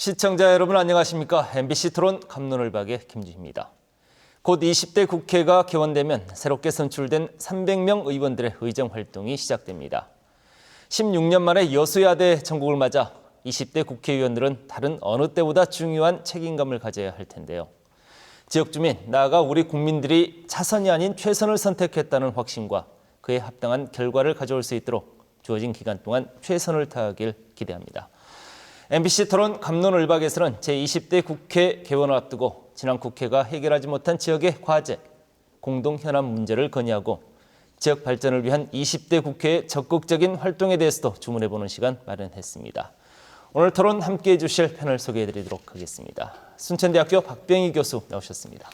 시청자 여러분 안녕하십니까? MBC 토론 갑론을박의 김주희입니다. 곧 20대 국회가 개원되면 새롭게 선출된 300명 의원들의 의정 활동이 시작됩니다. 16년 만에 여수야대 전국을 맞아 20대 국회의원들은 다른 어느 때보다 중요한 책임감을 가져야 할 텐데요. 지역 주민, 나아가 우리 국민들이 차선이 아닌 최선을 선택했다는 확신과 그에 합당한 결과를 가져올 수 있도록 주어진 기간 동안 최선을 다하길 기대합니다. MBC 토론 갑론을박에서는 제20대 국회 개원을 앞두고 지난 국회가 해결하지 못한 지역의 과제, 공동 현안 문제를 건의하고 지역 발전을 위한 20대 국회의 적극적인 활동에 대해서도 주문해보는 시간 마련했습니다. 오늘 토론 함께해 주실 패널 소개해드리도록 하겠습니다. 순천대학교 박병희 교수 나오셨습니다.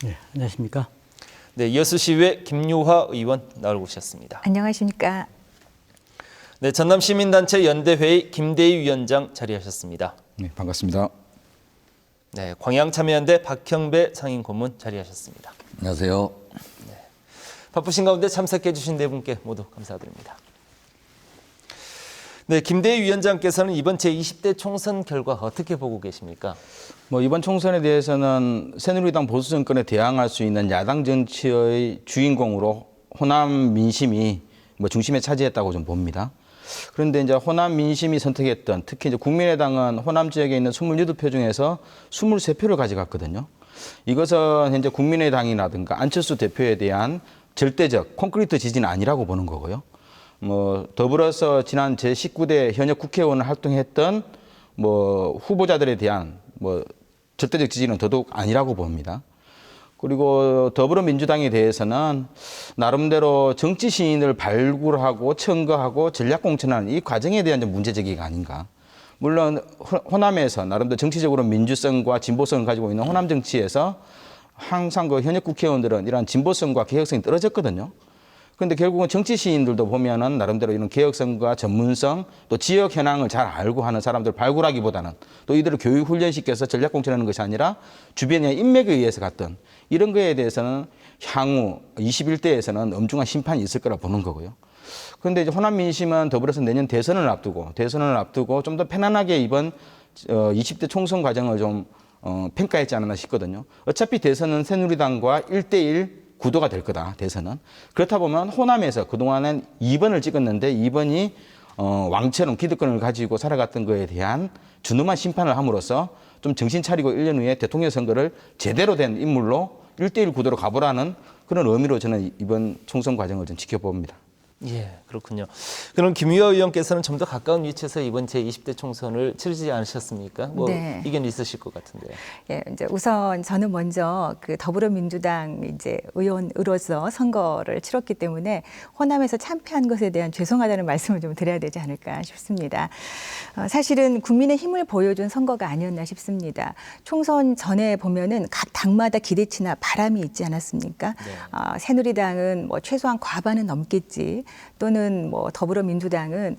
네, 안녕하십니까? 네, 여수시의회 김유화 의원 나오셨습니다. 안녕하십니까? 네, 전남시민단체 연대회의 김대희 위원장 자리하셨습니다. 네, 반갑습니다. 네, 광양참여연대 박형배 상임고문 자리하셨습니다. 안녕하세요. 바쁘신 가운데 참석해 주신 네 분께 모두 감사드립니다. 네, 김대희 위원장께서는 이번 제20대 총선 결과 어떻게 보고 계십니까? 이번 총선에 대해서는 새누리당 보수 정권에 대항할 수 있는 야당 정치의 주인공으로 호남 민심이 중심에 차지했다고 좀 봅니다. 그런데 이제 호남 민심이 선택했던, 특히 이제 국민의당은 호남 지역에 있는 28표 중에서 23표를 가져갔거든요. 이것은 현재 국민의당이라든가 안철수 대표에 대한 절대적 콘크리트 지지는 아니라고 보는 거고요. 더불어서 지난 제19대 현역 국회의원을 활동했던 후보자들에 대한 절대적 지지는 더더욱 아니라고 봅니다. 그리고 더불어민주당에 대해서는 나름대로 정치 시인을 발굴하고 청거하고 전략 공천하는 이 과정에 대한 문제제기가 아닌가. 물론 호남에서 나름대로 정치적으로 민주성과 진보성을 가지고 있는 호남 정치에서 항상 그 현역 국회의원들은 이러한 진보성과 개혁성이 떨어졌거든요. 그런데 결국은 정치 시인들도 보면은 나름대로 이런 개혁성과 전문성 또 지역 현황을 잘 알고 하는 사람들을 발굴하기보다는 또 이들을 교육 훈련시켜서 전략 공천하는 것이 아니라 주변의 인맥에 의해서 갔던 이런 거에 대해서는 향후 21대에서는 엄중한 심판이 있을 거라 보는 거고요. 그런데 이제 호남 민심은 더불어서 내년 대선을 앞두고 좀 더 편안하게 이번 20대 총선 과정을 좀 평가했지 않았나 싶거든요. 어차피 대선은 새누리당과 1대1 구도가 될 거다, 대선은. 그렇다 보면 호남에서 그동안은 2번을 찍었는데 2번이 왕처럼 기득권을 가지고 살아갔던 거에 대한 준엄한 심판을 함으로써 좀 정신 차리고 1년 후에 대통령 선거를 제대로 된 인물로 1대1 구도로 가보라는 그런 의미로 저는 이번 총선 과정을 좀 지켜봅니다. 예, 그렇군요. 그럼 김유화 의원께서는 좀 더 가까운 위치에서 이번 제20대 총선을 치르지 않으셨습니까? 네. 이견 있으실 것 같은데요. 예, 이제 우선 저는 먼저 그 더불어민주당 이제 의원으로서 선거를 치렀기 때문에 호남에서 참패한 것에 대한 죄송하다는 말씀을 좀 드려야 되지 않을까 싶습니다. 사실은 국민의 힘을 보여준 선거가 아니었나 싶습니다. 총선 전에 보면은 각 당마다 기대치나 바람이 있지 않았습니까? 네. 새누리당은 최소한 과반은 넘겠지. 또는 더불어민주당은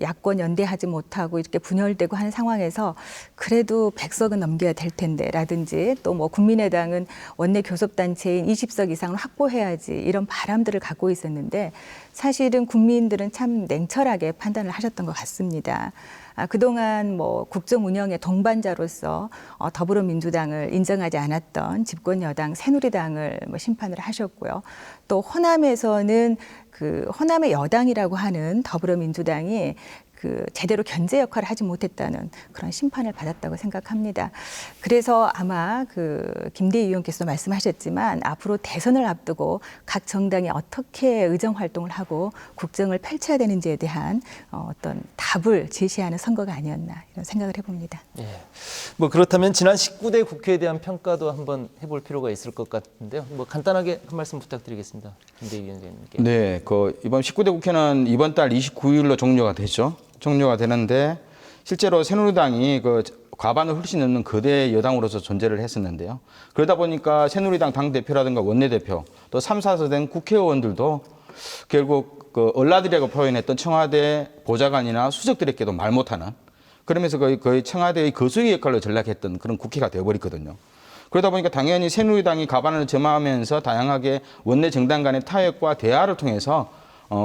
야권 연대하지 못하고 이렇게 분열되고 하는 상황에서 그래도 100석은 넘겨야 될 텐데라든지 또 국민의당은 원내 교섭단체인 20석 이상을 확보해야지 이런 바람들을 갖고 있었는데 사실은 국민들은 참 냉철하게 판단을 하셨던 것 같습니다. 그동안 국정 운영의 동반자로서 더불어민주당을 인정하지 않았던 집권 여당 새누리당을 심판을 하셨고요. 또 호남에서는 그 호남의 여당이라고 하는 더불어민주당이 그 제대로 견제 역할을 하지 못했다는 그런 심판을 받았다고 생각합니다. 그래서 아마 그 김대희 의원께서도 말씀하셨지만 앞으로 대선을 앞두고 각 정당이 어떻게 의정 활동을 하고 국정을 펼쳐야 되는지에 대한 어떤 답을 제시하는 선거가 아니었나 이런 생각을 해봅니다. 예. 그렇다면 지난 19대 국회에 대한 평가도 한번 해볼 필요가 있을 것 같은데요. 간단하게 한 말씀 부탁드리겠습니다. 김대희 위원장님께. 네, 이번 19대 국회는 이번 달 29일로 종료가 되죠. 종료가 되는데 실제로 새누리당이 과반을 훨씬 넘는 거대 여당으로서 존재를 했었는데요. 그러다 보니까 새누리당 당대표라든가 원내대표 또 3, 4서 된 국회의원들도 결국 얼라들이라고 표현했던 청와대 보좌관이나 수석들에게도 말 못하는 그러면서 거의 청와대의 거수의 역할로 전락했던 그런 국회가 되어버렸거든요. 그러다 보니까 당연히 새누리당이 과반을 점하면서 다양하게 원내 정당 간의 타협과 대화를 통해서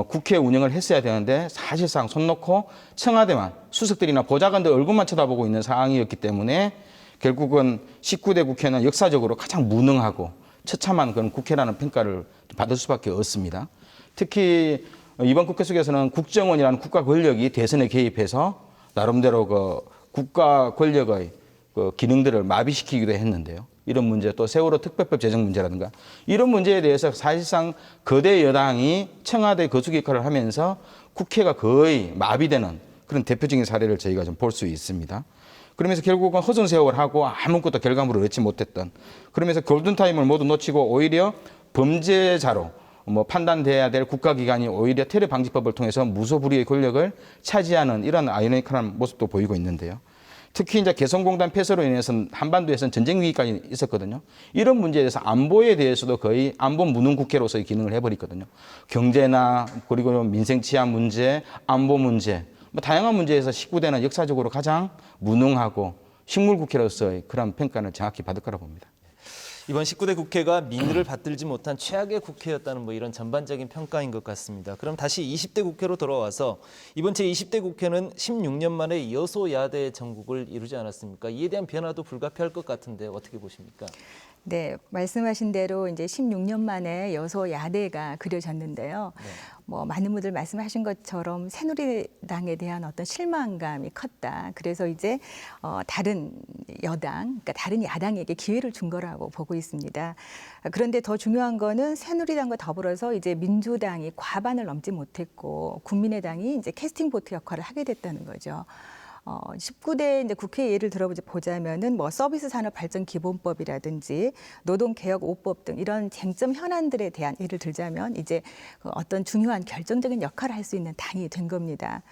국회 운영을 했어야 되는데 사실상 손 놓고 청와대만 수석들이나 보좌관들 얼굴만 쳐다보고 있는 상황이었기 때문에 결국은 19대 국회는 역사적으로 가장 무능하고 처참한 그런 국회라는 평가를 받을 수밖에 없습니다. 특히 이번 국회 속에서는 국정원이라는 국가 권력이 대선에 개입해서 나름대로 그 국가 권력의 그 기능들을 마비시키기도 했는데요. 이런 문제, 또 세월호 특별법 제정 문제라든가 이런 문제에 대해서 사실상 거대 여당이 청와대 거수기 역할을 하면서 국회가 거의 마비되는 그런 대표적인 사례를 저희가 좀 볼 수 있습니다. 그러면서 결국은 허송 세월하고 아무것도 결과물을 얻지 못했던, 그러면서 골든타임을 모두 놓치고 오히려 범죄자로 판단돼야 될 국가기관이 오히려 테러방지법을 통해서 무소불위의 권력을 차지하는 이런 아이러니컬한 모습도 보이고 있는데요. 특히 이제 개성공단 폐쇄로 인해서 한반도에서는 전쟁 위기까지 있었거든요. 이런 문제에 대해서 안보에 대해서도 거의 안보 무능 국회로서의 기능을 해버리거든요. 경제나 그리고 민생 치안 문제, 안보 문제, 다양한 문제에서 19대는 역사적으로 가장 무능하고 식물 국회로서의 그런 평가를 정확히 받을 거라 봅니다. 이번 19대 국회가 민의를 받들지 못한 최악의 국회였다는 이런 전반적인 평가인 것 같습니다. 그럼 다시 20대 국회로 돌아와서 이번 제20대 국회는 16년 만에 여소야대 정국을 이루지 않았습니까? 이에 대한 변화도 불가피할 것 같은데 어떻게 보십니까? 네, 말씀하신 대로 이제 16년 만에 여소야대가 그려졌는데요. 네. 많은 분들 말씀하신 것처럼 새누리당에 대한 어떤 실망감이 컸다. 그래서 이제 다른 여당, 그러니까 다른 야당에게 기회를 준 거라고 보고 있습니다. 그런데 더 중요한 거는 새누리당과 더불어서 이제 민주당이 과반을 넘지 못했고 국민의당이 이제 캐스팅 보트 역할을 하게 됐다는 거죠. 19대 이제 국회 예를 들어보자면은 서비스 산업 발전 기본법이라든지 노동개혁 5법 등 이런 쟁점 현안들에 대한 예를 들자면 이제 어떤 중요한 결정적인 역할을 할 수 있는 당이 된 겁니다.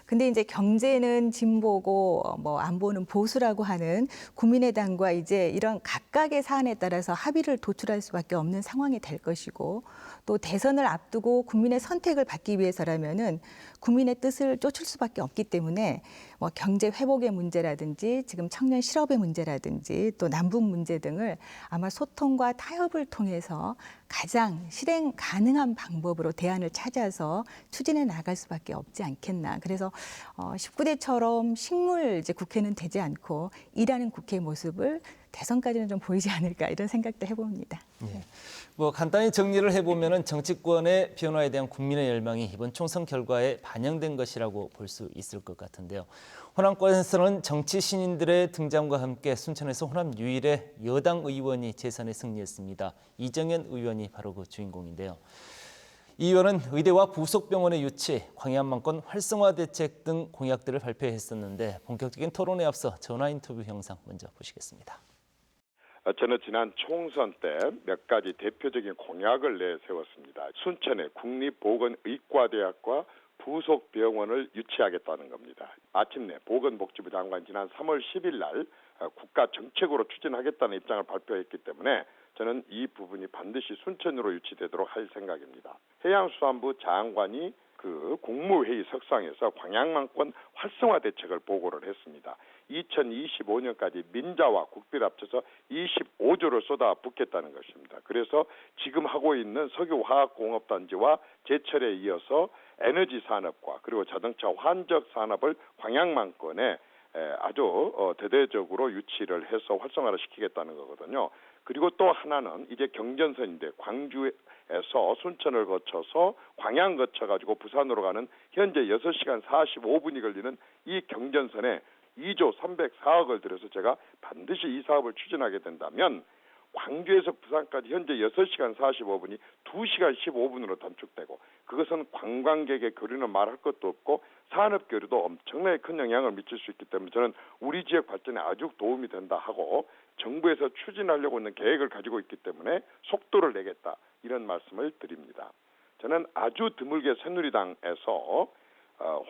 근데 이제 경제는 진보고 안보는 보수라고 하는 국민의당과 이제 이런 각각의 사안에 따라서 합의를 도출할 수밖에 없는 상황이 될 것이고, 또 대선을 앞두고 국민의 선택을 받기 위해서라면은 국민의 뜻을 쫓을 수밖에 없기 때문에 경제 회복의 문제라든지 지금 청년 실업의 문제라든지 또 남북 문제 등을 아마 소통과 타협을 통해서 가장 실행 가능한 방법으로 대안을 찾아서 추진해 나갈 수밖에 없지 않겠나. 그래서 19대처럼 식물 이제 국회는 되지 않고 일하는 국회의 모습을 대선까지는 좀 보이지 않을까 이런 생각도 해봅니다. 예. 간단히 정리를 해보면은 정치권의 변화에 대한 국민의 열망이 이번 총선 결과에 반영된 것이라고 볼 수 있을 것 같은데요. 호남권에서는 정치 신인들의 등장과 함께 순천에서 호남 유일의 여당 의원이 재선에 승리했습니다. 이정현 의원이 바로 그 주인공인데요. 이 의원은 의대와 부속병원의 유치, 광해안망권 활성화 대책 등 공약들을 발표했었는데 본격적인 토론에 앞서 전화 인터뷰 영상 먼저 보시겠습니다. 저는 지난 총선 때 몇 가지 대표적인 공약을 내세웠습니다. 순천에 국립보건의과대학과 부속병원을 유치하겠다는 겁니다. 마침내 보건복지부 장관 지난 3월 10일 날 국가 정책으로 추진하겠다는 입장을 발표했기 때문에 저는 이 부분이 반드시 순천으로 유치되도록 할 생각입니다. 해양수산부 장관이 그 국무회의 석상에서 광양만권 활성화 대책을 보고를 했습니다. 2025년까지 민자와 국비를 합쳐서 25조를 쏟아붓겠다는 것입니다. 그래서 지금 하고 있는 석유화학공업단지와 제철에 이어서 에너지 산업과 그리고 자동차 환적 산업을 광양만권에 아주 대대적으로 유치를 해서 활성화를 시키겠다는 거거든요. 그리고 또 하나는 이제 경전선인데 광주에서 순천을 거쳐서 광양 거쳐가지고 부산으로 가는 현재 6시간 45분이 걸리는 이 경전선에 2조 304억을 들여서 제가 반드시 이 사업을 추진하게 된다면 광주에서 부산까지 현재 6시간 45분이 2시간 15분으로 단축되고 그것은 관광객의 교류는 말할 것도 없고 산업 교류도 엄청나게 큰 영향을 미칠 수 있기 때문에 저는 우리 지역 발전에 아주 도움이 된다 하고 정부에서 추진하려고 있는 계획을 가지고 있기 때문에 속도를 내겠다 이런 말씀을 드립니다. 저는 아주 드물게 새누리당에서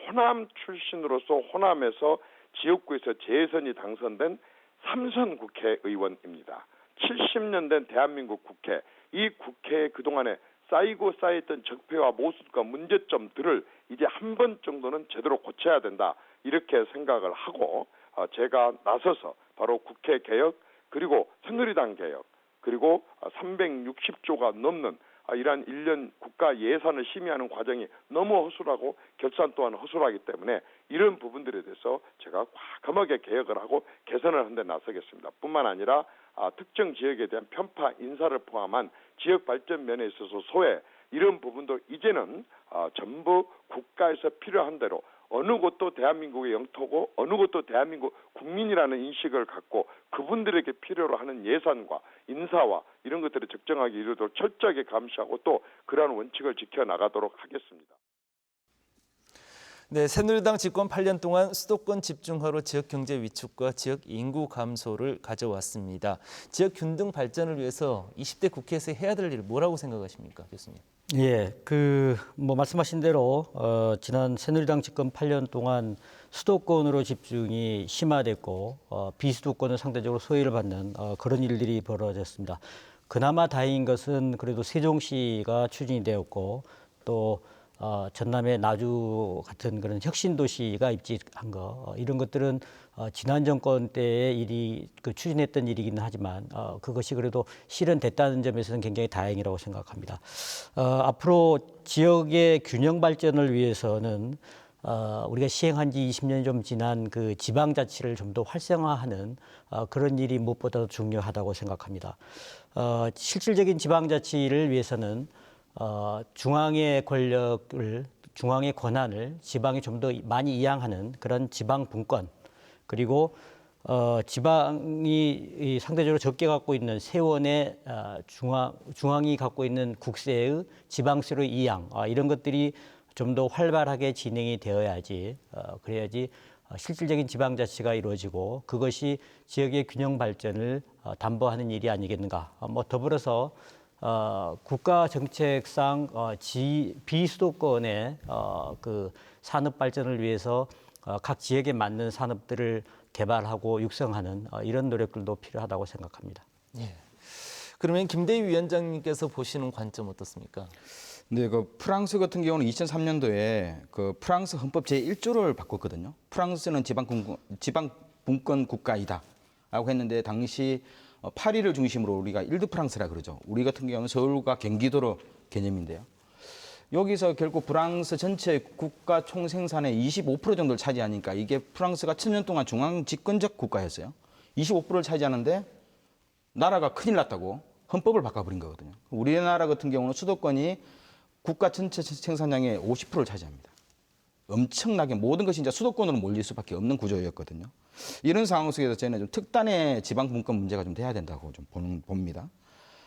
호남 출신으로서 호남에서 지역구에서 재선이 당선된 3선 국회의원입니다. 70년 된 대한민국 국회, 이 국회에 그동안에 쌓이고 쌓였던 적폐와 모순과 문제점들을 이제 한 번 정도는 제대로 고쳐야 된다 이렇게 생각을 하고 제가 나서서 바로 국회 개혁 그리고 새누리당 개혁 그리고 360조가 넘는 이러한 1년 국가 예산을 심의하는 과정이 너무 허술하고 결산 또한 허술하기 때문에 이런 부분들에 대해서 제가 과감하게 개혁을 하고 개선을 하는 데 나서겠습니다. 뿐만 아니라 특정 지역에 대한 편파 인사를 포함한 지역 발전 면에 있어서 소외 이런 부분도 이제는 전부 국가에서 필요한 대로 어느 곳도 대한민국의 영토고 어느 곳도 대한민국 국민이라는 인식을 갖고 그분들에게 필요로 하는 예산과 인사와 이런 것들을 적정하게 이루도록 철저하게 감시하고 또 그러한 원칙을 지켜나가도록 하겠습니다. 네, 새누리당 집권 8년 동안 수도권 집중화로 지역 경제 위축과 지역 인구 감소를 가져왔습니다. 지역 균등 발전을 위해서 20대 국회에서 해야 될 일 뭐라고 생각하십니까, 교수님? 예, 말씀하신 대로 지난 새누리당 집권 8년 동안 수도권으로 집중이 심화됐고 비수도권은 상대적으로 소외를 받는 그런 일들이 벌어졌습니다. 그나마 다행인 것은 그래도 세종시가 추진이 되었고 또 전남의 나주 같은 그런 혁신 도시가 입지한 거 이런 것들은 지난 정권 때의 일이 추진했던 일이기는 하지만 그것이 그래도 실현됐다는 점에서는 굉장히 다행이라고 생각합니다. 앞으로 지역의 균형 발전을 위해서는 우리가 시행한 지 20년이 좀 지난 그 지방자치를 좀 더 활성화하는 그런 일이 무엇보다도 중요하다고 생각합니다. 실질적인 지방자치를 위해서는 중앙의 권력을, 중앙의 권한을 지방이 좀 더 많이 이양하는 그런 지방 분권, 그리고 지방이 상대적으로 적게 갖고 있는 세원의 중앙이 갖고 있는 국세의 지방세로 이양, 이런 것들이 좀 더 활발하게 진행이 되어야지, 그래야지 실질적인 지방자치가 이루어지고 그것이 지역의 균형 발전을 담보하는 일이 아니겠는가. 더불어서 국가 정책상 비수도권의 그 산업 발전을 위해서 각 지역에 맞는 산업들을 개발하고 육성하는 이런 노력들도 필요하다고 생각합니다. 예. 그러면 김대희 위원장님께서 보시는 관점 어떻습니까? 네, 그 프랑스 같은 경우는 2003년도에 그 프랑스 헌법 제1조를 바꿨거든요. 프랑스는 지방 분권 국가이다라고 했는데 당시 파리를 중심으로 우리가 일드 프랑스라 그러죠. 우리 같은 경우는 서울과 경기도로 개념인데요. 여기서 결국 프랑스 전체 국가 총생산의 25% 정도를 차지하니까 이게 프랑스가 1000년 동안 중앙 집권적 국가였어요. 25%를 차지하는데 나라가 큰일 났다고 헌법을 바꿔버린 거거든요. 우리나라 같은 경우는 수도권이 국가 전체 생산량의 50%를 차지합니다. 엄청나게 모든 것이 이제 수도권으로 몰릴 수밖에 없는 구조였거든요. 이런 상황 속에서 저희는 좀 특단의 지방 분권 문제가 좀 돼야 된다고 좀 봅니다.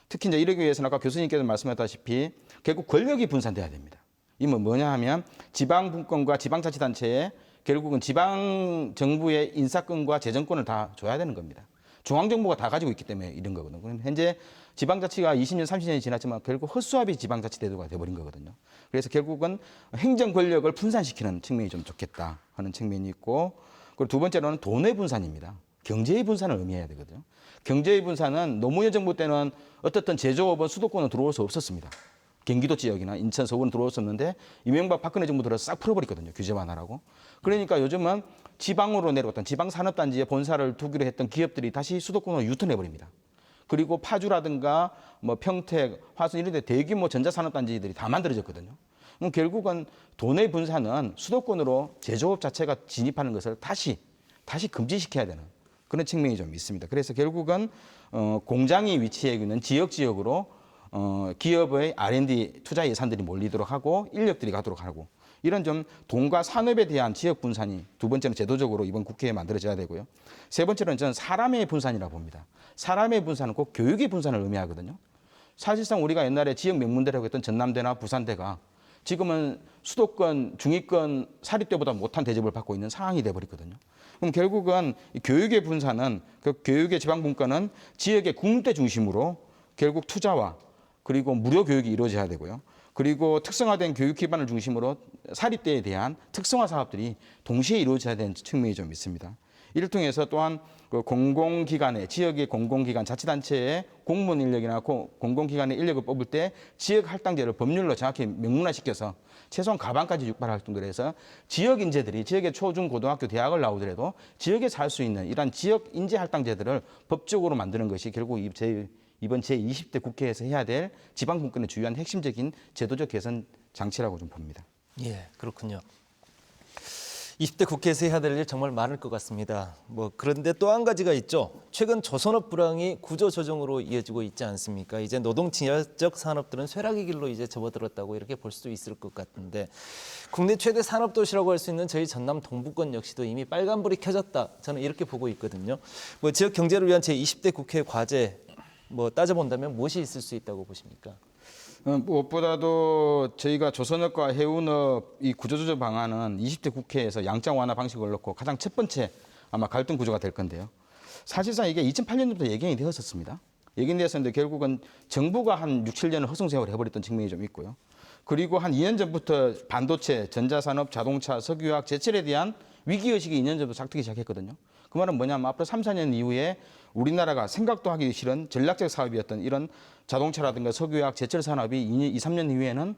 특히 이제 이러기 위해서는 아까 교수님께서 말씀하셨다시피 결국 권력이 분산돼야 됩니다. 이건 뭐냐 하면 지방 분권과 지방자치단체에 결국은 지방 정부의 인사권과 재정권을 다 줘야 되는 겁니다. 중앙정부가 다 가지고 있기 때문에 이런 거거든요. 그럼 현재 지방자치가 20년, 30년이 지났지만 결국 헛수합이 지방자치 제도가 돼버린 거거든요. 그래서 결국은 행정 권력을 분산시키는 측면이 좀 좋겠다 하는 측면이 있고, 그리고 두 번째로는 돈의 분산입니다. 경제의 분산을 의미해야 되거든요. 경제의 분산은 노무현 정부 때는 어떻든 제조업은 수도권으로 들어올 수 없었습니다. 경기도 지역이나 인천, 서울은 들어올 수 없는데 이명박 박근혜 정부 들어서 싹 풀어버렸거든요. 규제 완화라고. 그러니까 요즘은 지방으로 내려왔던 지방산업단지에 본사를 두기로 했던 기업들이 다시 수도권으로 유턴해버립니다. 그리고 파주라든가 뭐 평택, 화순 이런 데 대규모 전자산업단지들이 다 만들어졌거든요. 그럼 결국은 돈의 분산은 수도권으로 제조업 자체가 진입하는 것을 다시 금지시켜야 되는 그런 측면이 좀 있습니다. 그래서 결국은 공장이 위치해 있는 지역으로 기업의 R&D 투자 예산들이 몰리도록 하고 인력들이 가도록 하고 이런 좀 돈과 산업에 대한 지역 분산이 두 번째는 제도적으로 이번 국회에 만들어져야 되고요. 세 번째로는 저는 사람의 분산이라고 봅니다. 사람의 분산은 꼭 교육의 분산을 의미하거든요. 사실상 우리가 옛날에 지역 명문대라고 했던 전남대나 부산대가 지금은 수도권, 중위권 사립대보다 못한 대접을 받고 있는 상황이 돼버렸거든요. 그럼 결국은 교육의 분산은 그 교육의 지방분권은 지역의 국민대 중심으로 결국 투자와 그리고 무료 교육이 이루어져야 되고요. 그리고 특성화된 교육 기반을 중심으로 사립대에 대한 특성화 사업들이 동시에 이루어져야 되는 측면이 좀 있습니다. 이를 통해서 또한 그 공공기관의 지역의 공공기관 자치단체의 공무원 인력이나 공공기관의 인력을 뽑을 때 지역 할당제를 법률로 정확히 명문화시켜서 최소한 가방까지 육박할 정도로 해서 지역 인재들이 지역의 초중 고등학교 대학을 나오더라도 지역에 살 수 있는 이러한 지역 인재 할당제들을 법적으로 만드는 것이 결국 제 이번 제20대 국회에서 해야 될 지방분권의 주요한 핵심적인 제도적 개선 장치라고 좀 봅니다. 예, 그렇군요. 20대 국회에서 해야 될 일 정말 많을 것 같습니다. 그런데 또 한 가지가 있죠. 최근 조선업 불황이 구조조정으로 이어지고 있지 않습니까? 이제 노동친화적 산업들은 쇠락의 길로 이제 접어들었다고 이렇게 볼 수도 있을 것 같은데 국내 최대 산업도시라고 할 수 있는 저희 전남 동부권 역시도 이미 빨간불이 켜졌다. 저는 이렇게 보고 있거든요. 지역 경제를 위한 제20대 국회 과제 따져본다면 무엇이 있을 수 있다고 보십니까? 무엇보다도 저희가 조선업과 해운업 이 구조조정 방안은 20대 국회에서 양장 완화 방식을 놓고 가장 첫 번째 아마 갈등 구조가 될 건데요. 사실상 이게 2008년부터 예견이 되었었습니다. 예견되었었는데 결국은 정부가 한 6, 7년을 허송세월을 해버렸던 측면이 좀 있고요. 그리고 한 2년 전부터 반도체, 전자산업, 자동차, 석유화학, 제철에 대한 위기의식이 2년 전부터 작동하기 시작했거든요. 그 말은 뭐냐면 앞으로 3, 4년 이후에 우리나라가 생각도 하기 싫은 전략적 사업이었던 이런 자동차라든가 석유화학, 제철 산업이 2, 3년 이후에는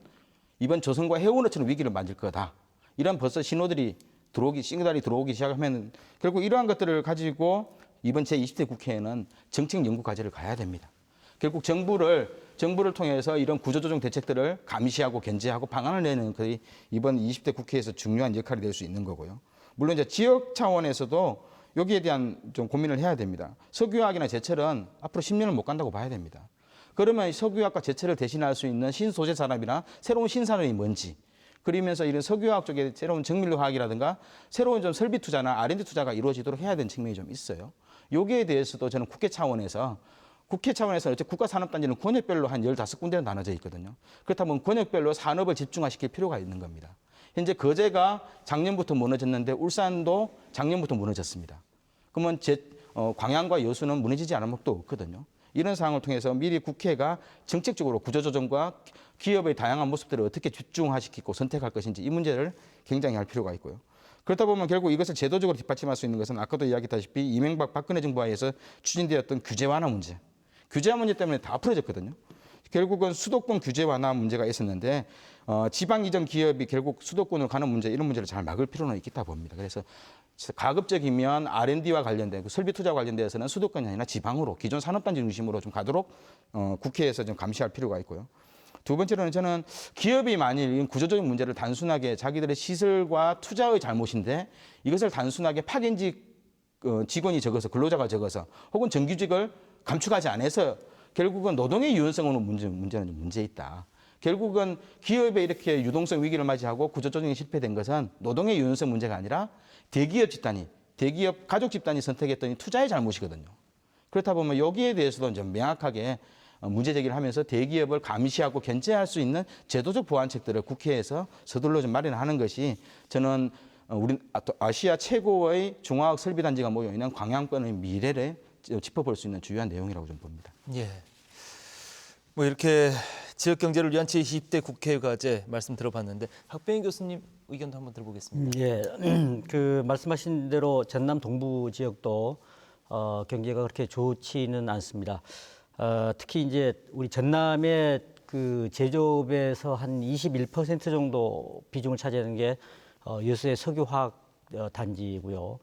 이번 조선과 해운업처럼 위기를 맞을 거다. 이런 벌써 시그널이 들어오기 시작하면 결국 이러한 것들을 가지고 이번 제20대 국회에는 정책 연구 과제를 가야 됩니다. 결국 정부를 통해서 이런 구조조정 대책들을 감시하고 견제하고 방안을 내는 거의 이번 20대 국회에서 중요한 역할이 될 수 있는 거고요. 물론 이제 지역 차원에서도 여기에 대한 좀 고민을 해야 됩니다. 석유화학이나 제철은 앞으로 10년을 못 간다고 봐야 됩니다. 그러면 석유화학과 제철을 대신할 수 있는 신소재 산업이나 새로운 신산업이 뭔지, 그러면서 이런 석유화학 쪽에 새로운 정밀화학이라든가 새로운 좀 설비 투자나 R&D 투자가 이루어지도록 해야 되는 측면이 좀 있어요. 여기에 대해서도 저는 국회 차원에서 어째 국가산업단지는 권역별로 한 15군데는 나눠져 있거든요. 그렇다면 권역별로 산업을 집중화시킬 필요가 있는 겁니다. 현재 거제가 작년부터 무너졌는데 울산도 작년부터 무너졌습니다. 그러면 광양과 여수는 무너지지 않은 법도 없거든요. 이런 상황을 통해서 미리 국회가 정책적으로 구조조정과 기업의 다양한 모습들을 어떻게 집중화시키고 선택할 것인지 이 문제를 굉장히 할 필요가 있고요. 그렇다 보면 결국 이것을 제도적으로 뒷받침할 수 있는 것은 아까도 이야기했다시피 이명박 박근혜 정부 하에서 추진되었던 규제 완화 문제. 규제 완화 문제 때문에 다 풀어졌거든요. 결국은 수도권 규제 완화 문제가 있었는데 지방 이전 기업이 결국 수도권으로 가는 문제 이런 문제를 잘 막을 필요는 있겠다 봅니다. 그래서 가급적이면 R&D와 관련된 설비 투자와 관련돼서는 수도권이 아니라 지방으로 기존 산업단지 중심으로 좀 가도록 국회에서 좀 감시할 필요가 있고요. 두 번째로는 저는 기업이 만일 구조적인 문제를 단순하게 자기들의 시설과 투자의 잘못인데 이것을 단순하게 파견직 직원이 적어서 근로자가 적어서 혹은 정규직을 감축하지 않아서 결국은 노동의 유연성으로 문제는 문제 있다. 결국은 기업에 이렇게 유동성 위기를 맞이하고 구조조정이 실패된 것은 노동의 유연성 문제가 아니라 대기업 가족 집단이 선택했던 투자의 잘못이거든요. 그렇다 보면 여기에 대해서도 좀 명확하게 문제 제기를 하면서 대기업을 감시하고 견제할 수 있는 제도적 보완책들을 국회에서 서둘러 좀 마련하는 것이 저는 우리 아시아 최고의 중화학 설비단지가 모여 있는 광양권의 미래를 짚어볼 수 있는 주요한 내용이라고 좀 봅니다. 예. 이렇게 지역 경제를 위한 제20대 국회 과제 말씀 들어봤는데 박병희 교수님 의견도 한번 들어보겠습니다. 예, 말씀하신 대로 전남 동부 지역도 경제가 그렇게 좋지는 않습니다. 특히 이제 우리 전남의 그 제조업에서 한 21% 정도 비중을 차지하는 게 여수의 석유화학 단지고요.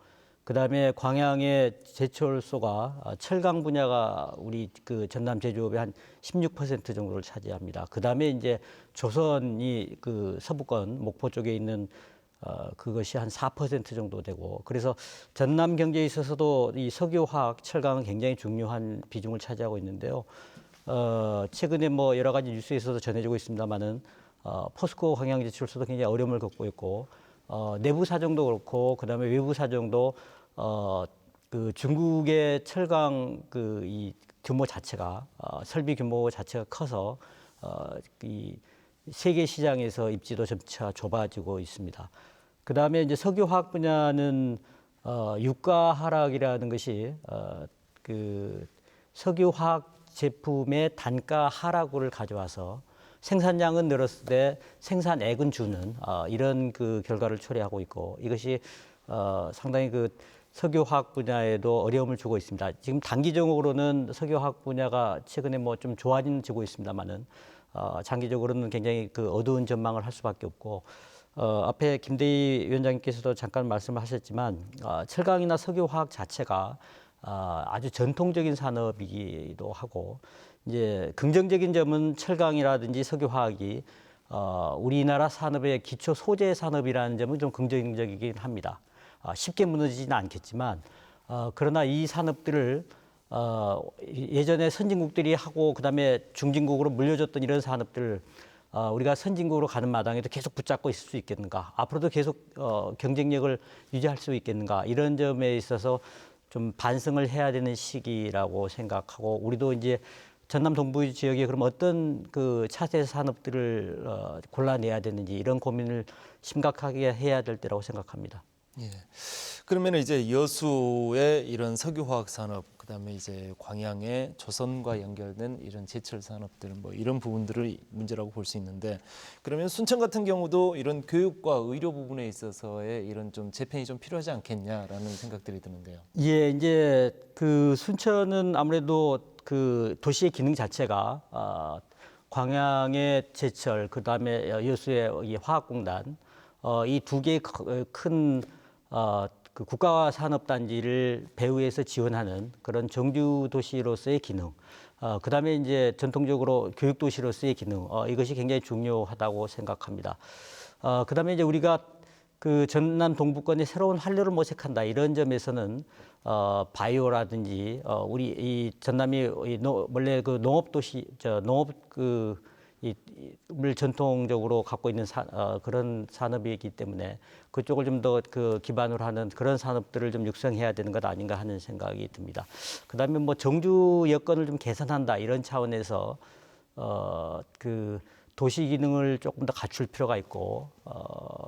그다음에 광양의 제철소가 철강 분야가 우리 그 전남 제조업의 한 16% 정도를 차지합니다. 그다음에 이제 조선이 그 서부권 목포 쪽에 있는 그것이 한 4% 정도 되고, 그래서 전남 경제에 있어서도 이 석유화학, 철강은 굉장히 중요한 비중을 차지하고 있는데요. 최근에 뭐 여러 가지 뉴스에서도 전해지고 있습니다만은 포스코 광양제철소도 굉장히 어려움을 겪고 있고, 내부 사정도 그렇고, 그다음에 외부 사정도 그 중국의 철강 이 규모 자체가 설비 규모 자체가 커서 이 세계 시장에서 입지도 점차 좁아지고 있습니다. 그다음에 이제 석유화학 분야는 유가 하락이라는 것이 그 석유화학 제품의 단가 하락을 가져와서 생산량은 늘었을 때 생산액은 주는 이런 그 결과를 초래하고 있고, 이것이 상당히 그 석유화학 분야에도 어려움을 주고 있습니다. 지금 단기적으로는 석유화학 분야가 최근에 뭐 좀 좋아지고 있습니다만은 장기적으로는 굉장히 그 어두운 전망을 할 수밖에 없고, 앞에 김대희 위원장님께서도 잠깐 말씀을 하셨지만 철강이나 석유화학 자체가 아주 전통적인 산업이기도 하고, 이제 긍정적인 점은 철강이라든지 석유화학이 우리나라 산업의 기초 소재 산업이라는 점은 좀 긍정적이긴 합니다. 쉽게 무너지지는 않겠지만 그러나 이 산업들을 예전에 선진국들이 하고 그다음에 중진국으로 물려줬던 이런 산업들을 우리가 선진국으로 가는 마당에도 계속 붙잡고 있을 수 있겠는가? 앞으로도 계속 경쟁력을 유지할 수 있겠는가? 이런 점에 있어서 좀 반성을 해야 되는 시기라고 생각하고 우리도 이제 전남 동부 지역에 그럼 어떤 그 차세 산업들을 골라내야 되는지 이런 고민을 심각하게 해야 될 때라고 생각합니다. 예. 그러면 이제 여수의 이런 석유화학 산업, 그다음에 이제 광양의 조선과 연결된 이런 제철 산업들, 뭐 이런 부분들을 문제라고 볼 수 있는데, 그러면 순천 같은 경우도 이런 교육과 의료 부분에 있어서의 이런 좀 재편이 좀 필요하지 않겠냐라는 생각들이 드는데요. 예, 이제 그 순천은 아무래도 그 도시의 기능 자체가 광양의 제철, 그 다음에 여수의 이 화학공단, 이 두 개의 큰 그 국가 산업 단지를 배후에서 지원하는 그런 정규 도시로서의 기능, 그 다음에 이제 전통적으로 교육 도시로서의 기능, 이것이 굉장히 중요하다고 생각합니다. 그 다음에 이제 우리가 그 전남 동부권에 새로운 활로를 모색한다 이런 점에서는 바이오라든지 우리 이 전남이 원래 그 농업 도시 농업 을 전통적으로 갖고 있는 그런 산업이기 때문에 그쪽을 좀 더 그 기반으로 하는 그런 산업들을 좀 육성해야 되는 것 아닌가 하는 생각이 듭니다. 그다음에 뭐 정주 여건을 좀 개선한다 이런 차원에서 그 도시 기능을 조금 더 갖출 필요가 있고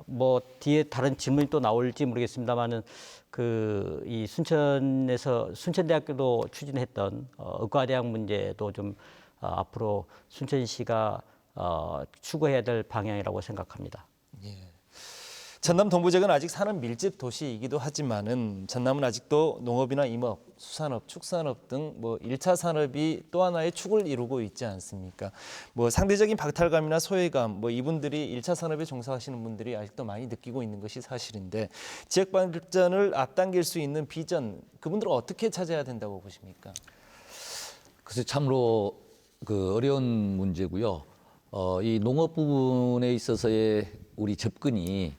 뭐 뒤에 다른 질문이 또 나올지 모르겠습니다만은 그 이 순천에서 순천대학교도 추진했던 의과대학 문제도 좀 앞으로 순천시가 추구해야 될 방향이라고 생각합니다. 예. 전남 동부지역은 아직 산업 밀집 도시이기도 하지만은 전남은 아직도 농업이나 임업, 수산업, 축산업 등 뭐 1차 산업이 또 하나의 축을 이루고 있지 않습니까? 뭐 상대적인 박탈감이나 소외감, 뭐 이분들이 1차 산업에 종사하시는 분들이 아직도 많이 느끼고 있는 것이 사실인데 지역 발전을 앞당길 수 있는 비전, 그분들은 어떻게 찾아야 된다고 보십니까? 글쎄 참으로 그 어려운 문제고요. 이 농업 부분에 있어서의 우리 접근이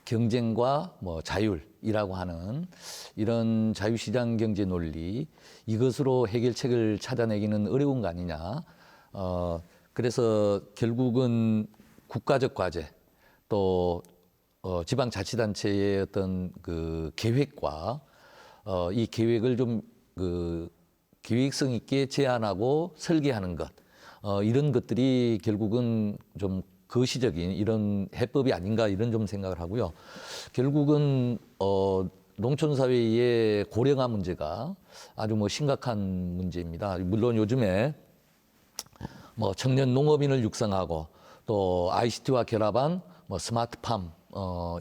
경쟁과 뭐 자율이라고 하는 이런 자유시장 경제 논리 이것으로 해결책을 찾아내기는 어려운 거 아니냐. 그래서 결국은 국가적 과제 또 지방자치단체의 어떤 그 계획과 이 계획을 좀 그 계획성 있게 제안하고 설계하는 것 이런 것들이 결국은 좀 거시적인 이런 해법이 아닌가 이런 좀 생각을 하고요. 결국은 농촌 사회의 고령화 문제가 아주 뭐 심각한 문제입니다. 물론 요즘에 뭐 청년 농업인을 육성하고 또 ICT와 결합한 뭐 스마트팜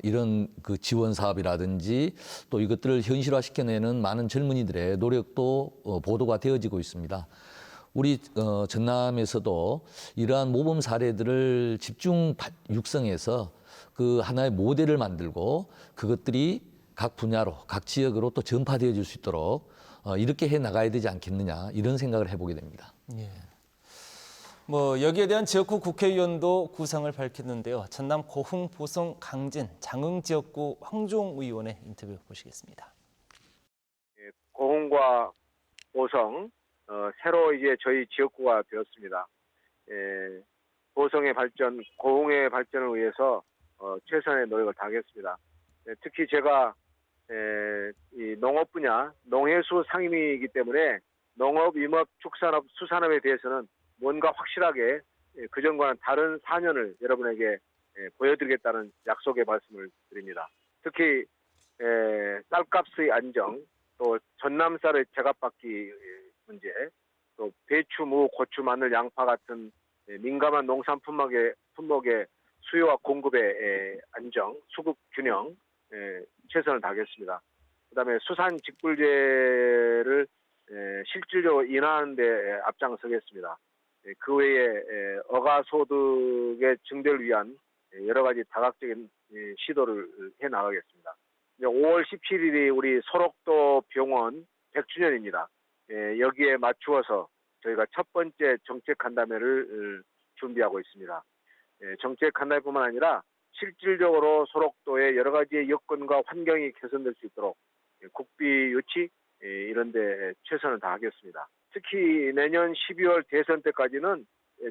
이런 그 지원 사업이라든지 또 이것들을 현실화시켜내는 많은 젊은이들의 노력도 보도가 되어지고 있습니다. 우리 전남에서도 이러한 모범 사례들을 집중 육성해서 그 하나의 모델을 만들고 그것들이 각 분야로, 각 지역으로 또 전파되어질 수 있도록 이렇게 해 나가야 되지 않겠느냐 이런 생각을 해보게 됩니다. 예. 뭐 여기에 대한 지역구 국회의원도 구상을 밝혔는데요. 전남 고흥, 보성, 강진, 장흥 지역구 황종 의원의 인터뷰 보시겠습니다. 고흥과 보성 새로 이제 저희 지역구가 되었습니다. 보성의 발전, 고흥의 발전을 위해서 최선의 노력을 다하겠습니다. 특히 제가 이 농업 분야, 농해수 상임위이기 때문에 농업, 임업, 축산업, 수산업에 대해서는 뭔가 확실하게 그전과는 다른 4년을 여러분에게 보여드리겠다는 약속의 말씀을 드립니다. 특히 쌀값의 안정, 또 전남쌀의 제값받기 문제, 또 배추, 무, 고추, 마늘, 양파 같은 민감한 농산 품목의 수요와 공급의 안정, 수급 균형 최선을 다하겠습니다. 그다음에 수산 직불제를 실질적으로 인하하는 데 앞장서겠습니다. 그 외에 어가소득의 증대를 위한 여러 가지 다각적인 시도를 해나가겠습니다. 5월 17일이 우리 소록도 병원 100주년입니다. 여기에 맞추어서 저희가 첫 번째 정책 간담회를 준비하고 있습니다. 정책 간담회뿐만 아니라 실질적으로 소록도의 여러 가지 여건과 환경이 개선될 수 있도록 국비 유치 이런 데 최선을 다하겠습니다. 특히 내년 12월 대선 때까지는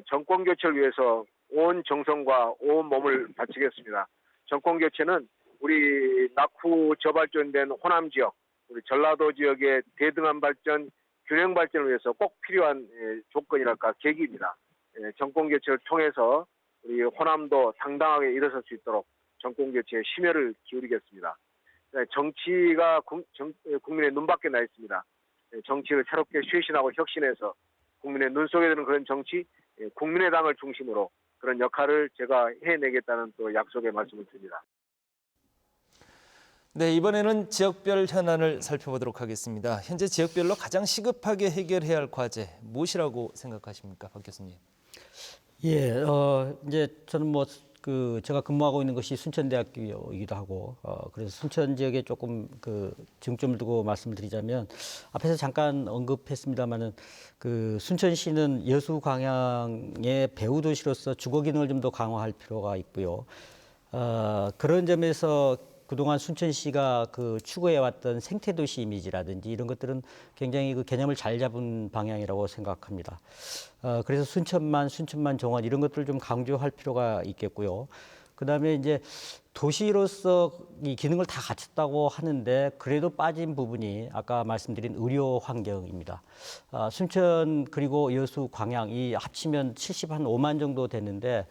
정권 교체를 위해서 온 정성과 온 몸을 바치겠습니다. 정권 교체는 우리 낙후 저발전된 호남 지역, 우리 전라도 지역의 대등한 발전, 균형 발전을 위해서 꼭 필요한 조건이랄까 계기입니다. 정권 교체를 통해서 우리 호남도 당당하게 일어설 수 있도록 정권 교체에 심혈을 기울이겠습니다. 정치가 국민의 눈밖에 나 있습니다. 정치를 새롭게 쇄신하고 혁신해서 국민의 눈 속에 드는 그런 정치, 국민의당을 중심으로 그런 역할을 제가 해내겠다는 또 약속의 말씀을 드립니다. 네, 이번에는 지역별 현안을 살펴보도록 하겠습니다. 현재 지역별로 가장 시급하게 해결해야 할 과제 무엇이라고 생각하십니까, 박 교수님? 예, 이제 저는 제가 근무하고 있는 것이 순천대학교이기도 하고, 그래서 순천 지역에 조금 중점을 두고 말씀을 드리자면, 앞에서 잠깐 언급했습니다만은, 순천시는 여수 광양의 배후 도시로서 주거 기능을 좀 더 강화할 필요가 있고요. 그런 점에서 그동안 순천시가 추구해왔던 생태도시 이미지라든지 이런 것들은 굉장히 개념을 잘 잡은 방향이라고 생각합니다. 그래서 순천만 정원 이런 것들을 좀 강조할 필요가 있겠고요. 그다음에 이제 도시로서 이 기능을 다 갖췄다고 하는데 그래도 빠진 부분이 아까 말씀드린 의료 환경입니다. 순천 그리고 여수 광양 이 합치면 75만 정도 되는데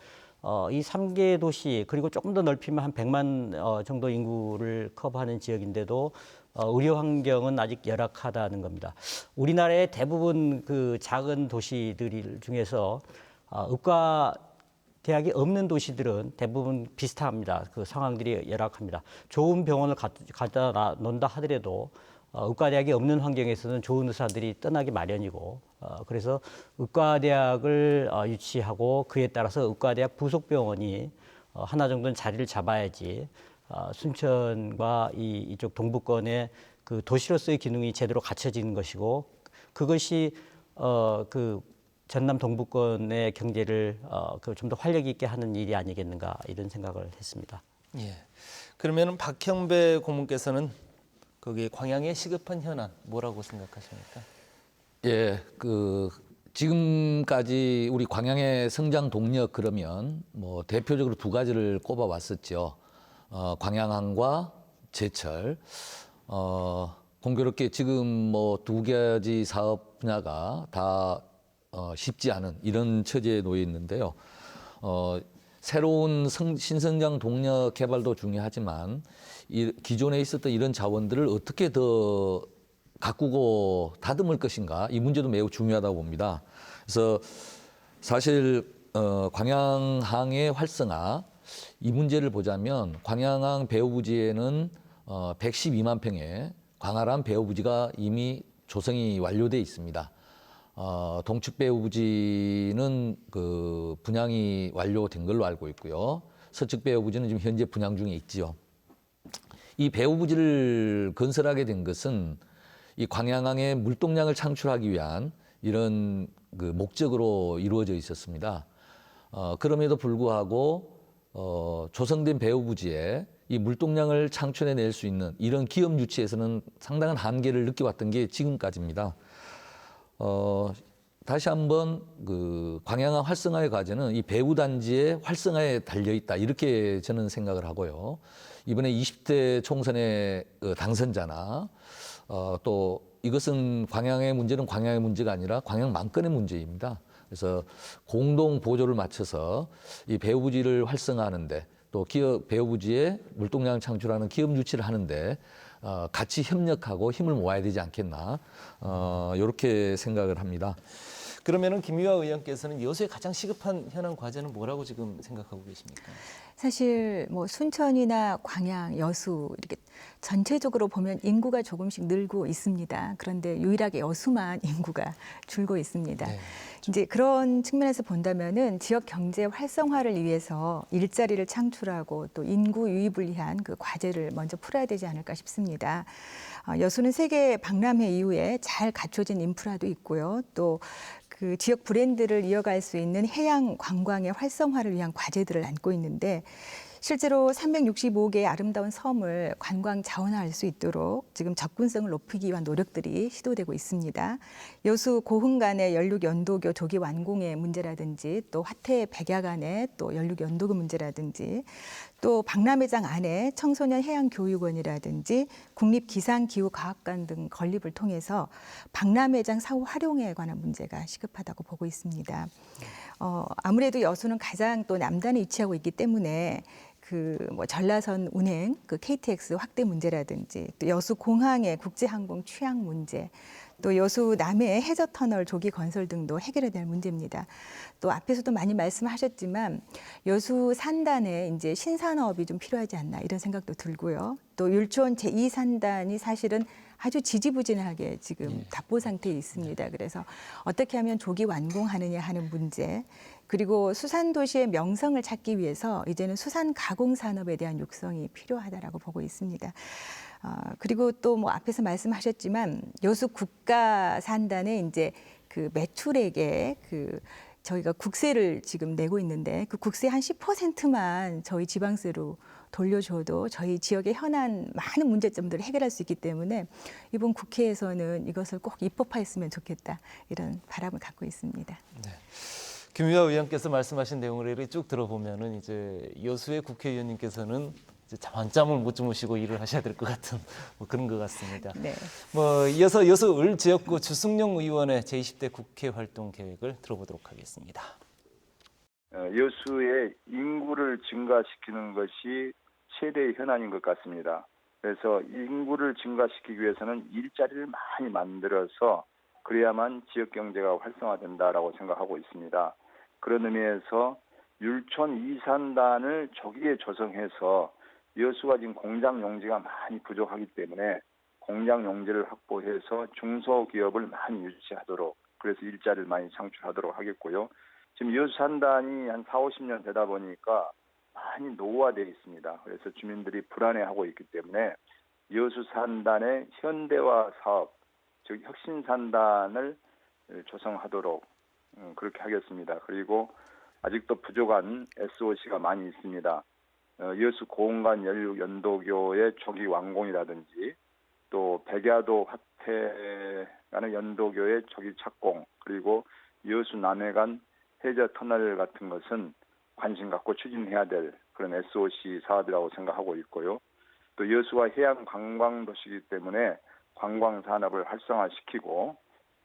이 3개 도시 그리고 조금 더 넓히면 한 100만 정도 인구를 커버하는 지역인데도 의료 환경은 아직 열악하다는 겁니다. 우리나라의 대부분 작은 도시들 중에서 의과 대학이 없는 도시들은 대부분 비슷합니다. 상황들이 열악합니다. 좋은 병원을 갖다 놓는다 하더라도 의과대학이 없는 환경에서는 좋은 의사들이 떠나기 마련이고 그래서 의과대학을 유치하고 그에 따라서 의과대학 부속병원이 하나 정도는 자리를 잡아야지 순천과 이쪽 동부권의 도시로서의 기능이 제대로 갖춰지는 것이고 그것이 전남 동부권의 경제를 좀 더 활력 있게 하는 일이 아니겠는가 이런 생각을 했습니다. 예. 그러면은 박형배 고문께서는 거기 광양의 시급한 현안 뭐라고 생각하십니까? 예, 지금까지 우리 광양의 성장 동력 그러면 대표적으로 두 가지를 꼽아왔었죠. 광양항과 제철. 공교롭게 지금 두 가지 사업 분야가 다 쉽지 않은 이런 처지에 놓여 있는데요. 새로운 신성장 동력 개발도 중요하지만 기존에 있었던 이런 자원들을 어떻게 더 가꾸고 다듬을 것인가 이 문제도 매우 중요하다고 봅니다. 그래서 사실 광양항의 활성화 이 문제를 보자면 광양항 배후부지에는 112만 평의 광활한 배후부지가 이미 조성이 완료돼 있습니다. 동측 배후부지는 분양이 완료된 걸로 알고 있고요. 서측 배후부지는 지금 현재 분양 중에 있지요. 이 배후부지를 건설하게 된 것은 이 광양항의 물동량을 창출하기 위한 이런 목적으로 이루어져 있었습니다. 그럼에도 불구하고 조성된 배후부지에 이 물동량을 창출해낼 수 있는 이런 기업 유치에서는 상당한 한계를 느껴왔던 게 지금까지입니다. 다시 한번 광양항 활성화의 과제는 이 배후 단지의 활성화에 달려 있다 이렇게 저는 생각을 하고요. 이번에 20대 총선의 당선자나 또 이것은 광양의 문제는 광양의 문제가 아니라 광양 만건의 문제입니다. 그래서 공동 보조를 맞춰서 이 배후부지를 활성화하는데 또 기업 배후부지에 물동량을 창출하는 기업 유치를 하는데 같이 협력하고 힘을 모아야 되지 않겠나 이렇게 생각을 합니다. 그러면은 김유아 의원께서는 여수의 가장 시급한 현안 과제는 뭐라고 지금 생각하고 계십니까? 사실 순천이나 광양, 여수 이렇게 전체적으로 보면 인구가 조금씩 늘고 있습니다. 그런데 유일하게 여수만 인구가 줄고 있습니다. 네. 이제 그런 측면에서 본다면은 지역 경제 활성화를 위해서 일자리를 창출하고 또 인구 유입을 위한 과제를 먼저 풀어야 되지 않을까 싶습니다. 여수는 세계 박람회 이후에 잘 갖춰진 인프라도 있고요. 또 그 지역 브랜드를 이어갈 수 있는 해양 관광의 활성화를 위한 과제들을 안고 있는데 실제로 365개의 아름다운 섬을 관광 자원화할 수 있도록 지금 접근성을 높이기 위한 노력들이 시도되고 있습니다. 여수 고흥간의 연륙 연도교 조기 완공의 문제라든지 또 화태 백야간의 또 연륙 연도교 문제라든지 또 박람회장 안에 청소년 해양교육원이라든지 국립기상기후과학관 등 건립을 통해서 박람회장 사후 활용에 관한 문제가 시급하다고 보고 있습니다. 아무래도 여수는 가장 또 남단에 위치하고 있기 때문에 그 뭐 전라선 운행, 그 KTX 확대 문제라든지 또 여수 공항의 국제항공 취약 문제, 또 여수 남해 해저 터널 조기 건설 등도 해결해야 될 문제입니다. 또 앞에서도 많이 말씀하셨지만 여수 산단에 이제 신산업이 좀 필요하지 않나 이런 생각도 들고요. 또 율촌 제2산단이 사실은 아주 지지부진하게 지금 답보 상태에 있습니다. 그래서 어떻게 하면 조기 완공하느냐 하는 문제, 그리고 수산도시의 명성을 찾기 위해서 이제는 수산 가공 산업에 대한 육성이 필요하다라고 보고 있습니다. 그리고 또 뭐 앞에서 말씀하셨지만 여수 국가 산단에 이제 그 매출액에 그 저희가 국세를 지금 내고 있는데 그 국세 한 10%만 저희 지방세로 돌려줘도 저희 지역의 현안 많은 문제점들을 해결할 수 있기 때문에 이번 국회에서는 이것을 꼭 입법화했으면 좋겠다 이런 바람을 갖고 있습니다. 네. 김유아 의원께서 말씀하신 내용을 이렇게 쭉 들어보면은 이제 여수의 국회의원님께서는 이제 잠을 못 주무시고 일을 하셔야 될 것 같은 뭐 그런 것 같습니다. 네. 뭐 이어서 여수 을 지역구 주승용 의원의 제20대 국회 활동 계획을 들어보도록 하겠습니다. 여수의 인구를 증가시키는 것이 최대의 현안인 것 같습니다. 그래서 인구를 증가시키기 위해서는 일자리를 많이 만들어서 그래야만 지역 경제가 활성화된다라고 생각하고 있습니다. 그런 의미에서 율촌 2산단을 조기에 조성해서 여수가 지금 공장 용지가 많이 부족하기 때문에 공장 용지를 확보해서 중소기업을 많이 유치하도록, 그래서 일자리를 많이 창출하도록 하겠고요. 지금 여수 산단이 한 4, 50년 되다 보니까 많이 노후화되어 있습니다. 그래서 주민들이 불안해하고 있기 때문에 여수 산단의 현대화 사업, 즉 혁신 산단을 조성하도록 그렇게 하겠습니다. 그리고 아직도 부족한 SOC가 많이 있습니다. 여수 고흥간 연륙 연도교의 조기 완공이라든지 또 백야도 화태간의 연도교의 조기 착공, 그리고 여수 남해간 해저 터널 같은 것은 관심 갖고 추진해야 될 그런 SOC 사업이라고 생각하고 있고요. 또 여수가 해양 관광 도시이기 때문에 관광 산업을 활성화시키고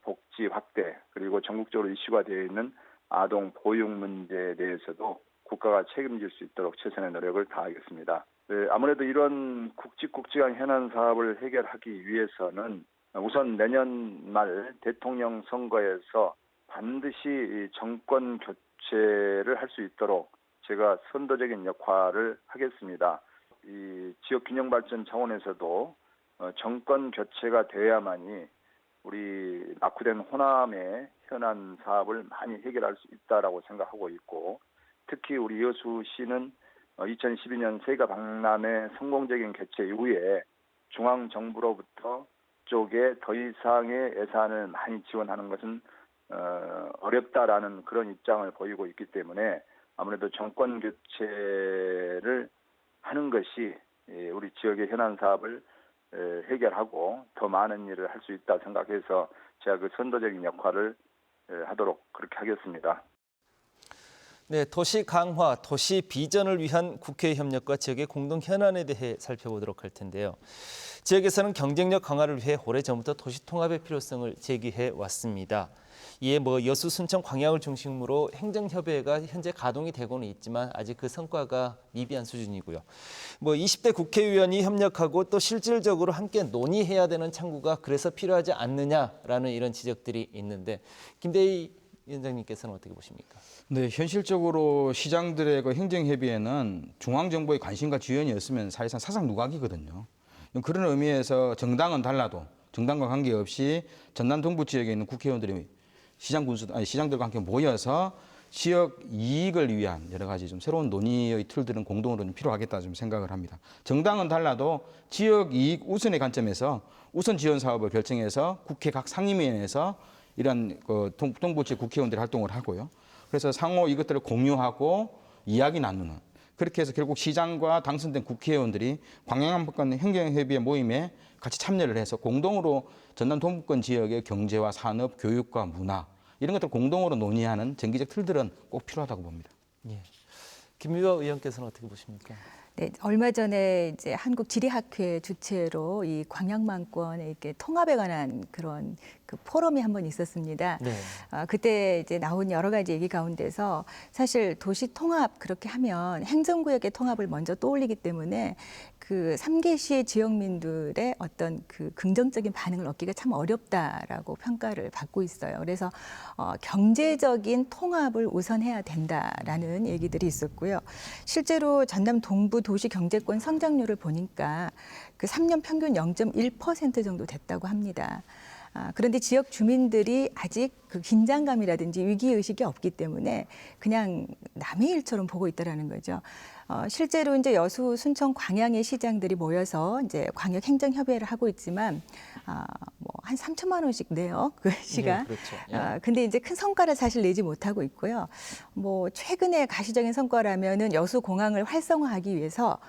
복지 확대, 그리고 전국적으로 이슈가 되어 있는 아동 보육 문제에 대해서도 국가가 책임질 수 있도록 최선의 노력을 다하겠습니다. 아무래도 이런 굵직굵직한 현안 사업을 해결하기 위해서는 우선 내년 말 대통령 선거에서 반드시 정권 교체를 할 수 있도록 제가 선도적인 역할을 하겠습니다. 이 지역 균형 발전 차원에서도 정권 교체가 돼야만이 우리 낙후된 호남의 현안 사업을 많이 해결할 수 있다라고 생각하고 있고, 특히 우리 여수시는 2012년 세가 박람회 성공적인 개최 이후에 중앙 정부로부터 쪽에 더 이상의 예산을 많이 지원하는 것은 어렵다라는 그런 입장을 보이고 있기 때문에 아무래도 정권 교체를 하는 것이 우리 지역의 현안 사업을 해결하고 더 많은 일을 할 수 있다 생각해서 제가 그 선도적인 역할을 하도록 그렇게 하겠습니다. 네, 도시 강화, 도시 비전을 위한 국회 협력과 지역의 공동 현안에 대해 살펴보도록 할 텐데요. 지역에서는 경쟁력 강화를 위해 오래전부터 도시 통합의 필요성을 제기해 왔습니다. 이에 여수, 순천, 광양을 중심으로 행정협의회가 현재 가동이 되고는 있지만 아직 그 성과가 미비한 수준이고요. 20대 국회의원이 협력하고 또 실질적으로 함께 논의해야 되는 창구가 그래서 필요하지 않느냐라는 이런 지적들이 있는데 김대희 위원장님께서는 어떻게 보십니까? 네, 현실적으로 시장들의 그 행정협의회는 중앙정부의 관심과 지원이었으면 사실상 사상 누각이거든요. 그런 의미에서 정당은 달라도 정당과 관계없이 전남 동부 지역에 있는 국회의원들이 시장들과 함께 모여서 지역 이익을 위한 여러 가지 좀 새로운 논의의 틀들은 공동으로 좀 필요하겠다 좀 생각을 합니다. 정당은 달라도 지역 이익 우선의 관점에서 우선 지원 사업을 결정해서 국회 각 상임위원회에서 이런 동부지 국회의원들이 활동을 하고요. 그래서 상호 이것들을 공유하고 이야기 나누는 그렇게 해서 결국 시장과 당선된 국회의원들이 광양한복권 행정협의회 모임에 같이 참여를 해서 공동으로 전남 동부권 지역의 경제와 산업, 교육과 문화 이런 것들 공동으로 논의하는 정기적 틀들은 꼭 필요하다고 봅니다. 예. 김미화 의원께서는 어떻게 보십니까? 네, 얼마 전에 이제 한국지리학회 주최로 이 광양만권의 이렇게 통합에 관한 그런 그 포럼이 한번 있었습니다. 네. 그때 이제 나온 여러 가지 얘기 가운데서 사실 도시 통합 그렇게 하면 행정구역의 통합을 먼저 떠올리기 때문에 그 3개시의 지역민들의 어떤 그 긍정적인 반응을 얻기가 참 어렵다라고 평가를 받고 있어요. 그래서 경제적인 통합을 우선해야 된다라는 얘기들이 있었고요. 실제로 전남 동부 도시 경제권 성장률을 보니까 그 3년 평균 0.1% 정도 됐다고 합니다. 그런데 지역 주민들이 아직 그 긴장감이라든지 위기의식이 없기 때문에 그냥 남의 일처럼 보고 있다라는 거죠. 실제로 이제 여수, 순천, 광양의 시장들이 모여서 이제 광역 행정협의회를 하고 있지만, 뭐 한 3천만 원씩 내요, 그 시가. 네, 그렇죠. 예. 근데 이제 큰 성과를 사실 내지 못하고 있고요. 뭐 최근에 가시적인 성과라면은 여수 공항을 활성화하기 위해서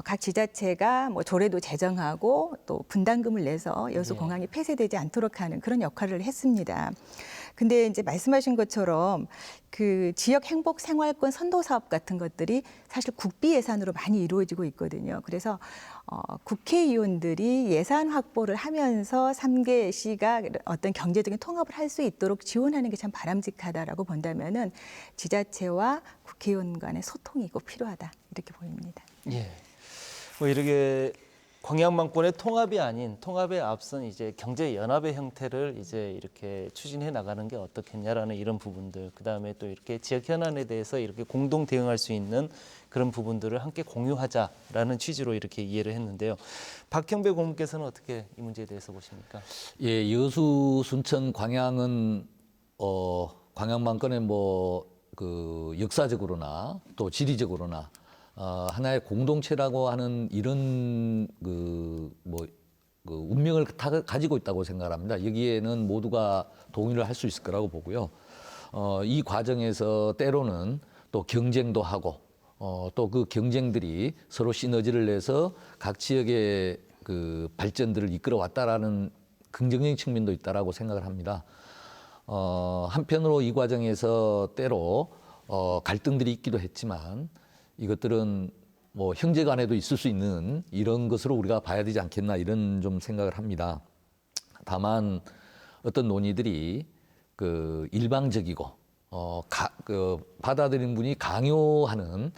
각 지자체가 뭐 조례도 제정하고 또 분담금을 내서 여수 예. 공항이 폐쇄되지 않도록 하는 그런 역할을 했습니다. 근데 이제 말씀하신 것처럼 그 지역 행복 생활권 선도 사업 같은 것들이 사실 국비 예산으로 많이 이루어지고 있거든요. 그래서 국회의원들이 예산 확보를 하면서 3개시가 어떤 경제적인 통합을 할 수 있도록 지원하는 게 참 바람직하다라고 본다면은 지자체와 국회의원 간의 소통이 꼭 필요하다 이렇게 보입니다. 예. 뭐 이렇게 광양만권의 통합이 아닌 통합에 앞선 이제 경제 연합의 형태를 이제 이렇게 추진해 나가는 게 어떻겠냐라는 이런 부분들, 그다음에 또 이렇게 지역 현안에 대해서 이렇게 공동 대응할 수 있는 그런 부분들을 함께 공유하자라는 취지로 이렇게 이해를 했는데요. 박형배 고문께서는 어떻게 이 문제에 대해서 보십니까? 예, 여수, 순천, 광양은 광양만권의 뭐 그 역사적으로나 또 지리적으로나 하나의 공동체라고 하는 이런 그 운명을 가지고 있다고 생각합니다. 여기에는 모두가 동의를 할 수 있을 거라고 보고요. 이 과정에서 때로는 또 경쟁도 하고 또 그 경쟁들이 서로 시너지를 내서 각 지역의 그 발전들을 이끌어 왔다라는 긍정적인 측면도 있다라고 생각을 합니다. 한편으로 이 과정에서 때로 갈등들이 있기도 했지만 이것들은 뭐 형제 간에도 있을 수 있는 이런 것으로 우리가 봐야 되지 않겠나 이런 좀 생각을 합니다. 다만 어떤 논의들이 그 일방적이고 받아들이는 분이 강요받는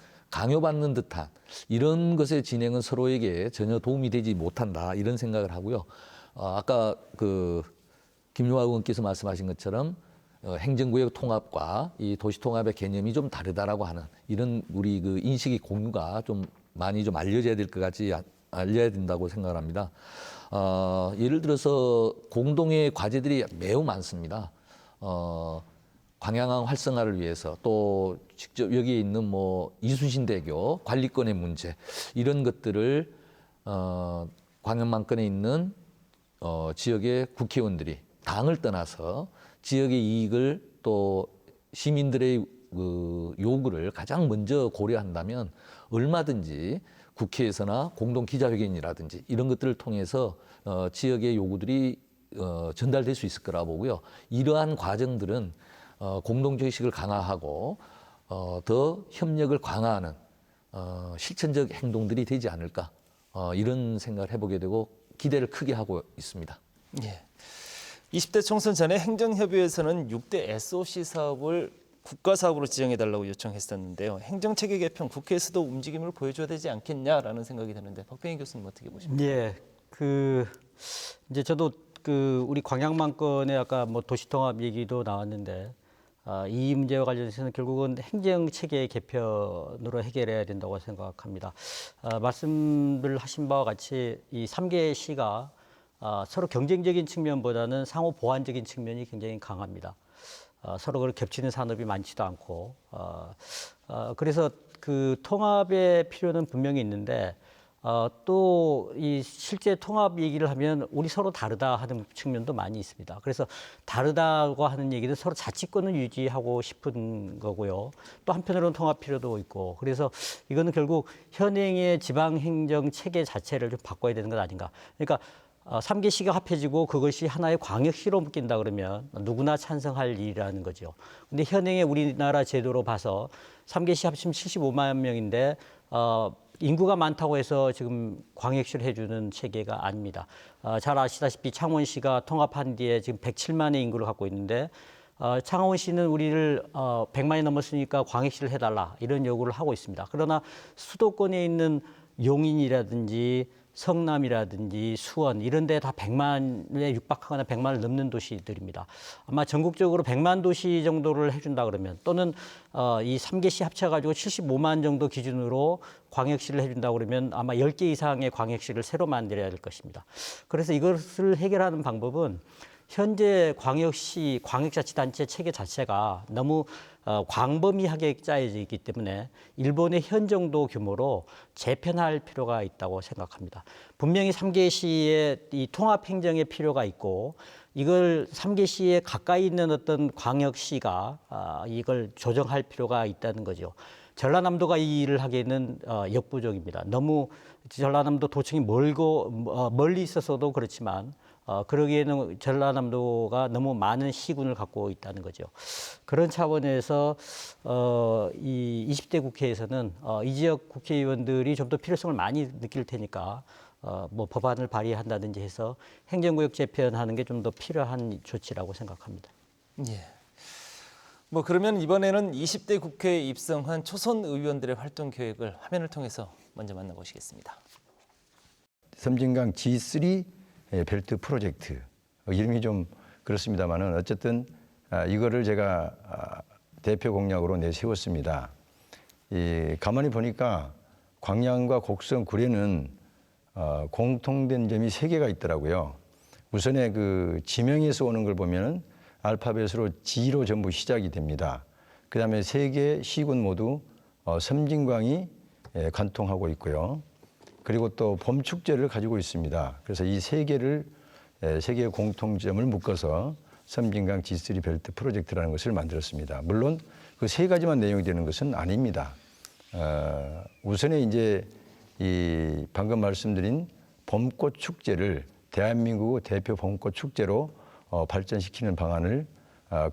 듯한 이런 것의 진행은 서로에게 전혀 도움이 되지 못한다 이런 생각을 하고요. 아까 그 김용화 의원께서 말씀하신 것처럼 행정구역 통합과 이 도시 통합의 개념이 좀 다르다라고 하는 이런 우리 그 인식의 공유가 좀 많이 좀 알려져야 될 것 같이 알려야 된다고 생각을 합니다. 예를 들어서 공동의 과제들이 매우 많습니다. 광양항 활성화를 위해서 또 직접 여기에 있는 뭐 이순신대교 관리권의 문제 이런 것들을 광양만권에 있는 지역의 국회의원들이 당을 떠나서 지역의 이익을 또 시민들의 그 요구를 가장 먼저 고려한다면 얼마든지 국회에서나 공동 기자회견이라든지 이런 것들을 통해서 지역의 요구들이 전달될 수 있을 거라 보고요. 이러한 과정들은 공동의식을 강화하고 더 협력을 강화하는 실천적 행동들이 되지 않을까 이런 생각을 해보게 되고 기대를 크게 하고 있습니다. 예. 20대 총선 전에 행정협의회에서는 6대 SOC 사업을 국가사업으로 지정해달라고 요청했었는데요. 행정체계 개편 국회에서도 움직임을 보여줘야 되지 않겠냐라는 생각이 드는데 박병희 교수님 어떻게 보십니까? 예, 이제 저도 우리 광양만권의 아까 뭐 도시통합 얘기도 나왔는데 이 문제와 관련해서는 결국은 행정체계 개편으로 해결해야 된다고 생각합니다. 말씀을 하신 바와 같이 이 3개 시가 서로 경쟁적인 측면보다는 상호 보완적인 측면이 굉장히 강합니다. 서로 그걸 겹치는 산업이 많지도 않고 그래서 그 통합의 필요는 분명히 있는데 또 이 실제 통합 얘기를 하면 우리 서로 다르다 하는 측면도 많이 있습니다. 그래서 다르다고 하는 얘기는 서로 자치권을 유지하고 싶은 거고요. 또 한편으로는 통합 필요도 있고, 그래서 이거는 결국 현행의 지방행정 체계 자체를 좀 바꿔야 되는 것 아닌가. 그러니까 3개시가 합해지고 그것이 하나의 광역시로 묶인다 그러면 누구나 찬성할 일이라는 거죠. 근데 현행의 우리나라 제도로 봐서 3개시 합치면 75만 명인데 인구가 많다고 해서 지금 광역시를 해주는 체계가 아닙니다. 잘 아시다시피 창원시가 통합한 뒤에 지금 107만의 인구를 갖고 있는데 창원시는 우리를 100만이 넘었으니까 광역시를 해달라 이런 요구를 하고 있습니다. 그러나 수도권에 있는 용인이라든지 성남이라든지 수원 이런 데 다 100만에 육박하거나 100만을 넘는 도시들입니다. 아마 전국적으로 100만 도시 정도를 해준다 그러면 또는 이 3개시 합쳐가지고 75만 정도 기준으로 광역시를 해준다 그러면 아마 10개 이상의 광역시를 새로 만들어야 될 것입니다. 그래서 이것을 해결하는 방법은 현재 광역시, 광역자치단체 체계 자체가 너무 광범위하게 짜여져 있기 때문에 일본의 현 정도 규모로 재편할 필요가 있다고 생각합니다. 분명히 3개시의 이 통합행정의 필요가 있고 이걸 3개시에 가까이 있는 어떤 광역시가 이걸 조정할 필요가 있다는 거죠. 전라남도가 이 일을 하기에는 역부족입니다. 너무 전라남도 도청이 멀리 있어서도 그렇지만 그러기에는 전라남도가 너무 많은 시군을 갖고 있다는 거죠. 그런 차원에서 이 20대 국회에서는 이 지역 국회의원들이 좀 더 필요성을 많이 느낄 테니까 뭐 법안을 발의한다든지 해서 행정구역 재편하는 게 좀 더 필요한 조치라고 생각합니다. 예. 뭐 그러면 이번에는 20대 국회에 입성한 초선 의원들의 활동 계획을 화면을 통해서 먼저 만나보시겠습니다. 섬진강 G3 벨트 프로젝트 이름이 좀 그렇습니다만은 어쨌든 이거를 제가 대표 공약으로 내세웠습니다. 가만히 보니까 광양과 곡성, 구례는 공통된 점이 3개가 있더라고요. 우선에 그 지명에서 오는 걸 보면은 알파벳으로 G로 전부 시작이 됩니다. 그다음에 3개 시군 모두 섬진강이 관통하고 있고요. 그리고 또 봄축제를 가지고 있습니다. 그래서 이 3개를 3개의 공통점을 묶어서 섬진강 G3 벨트 프로젝트라는 것을 만들었습니다. 물론 그 3가지만 내용이 되는 것은 아닙니다. 우선에 이제 이 방금 말씀드린 봄꽃 축제를 대한민국 대표 봄꽃 축제로 발전시키는 방안을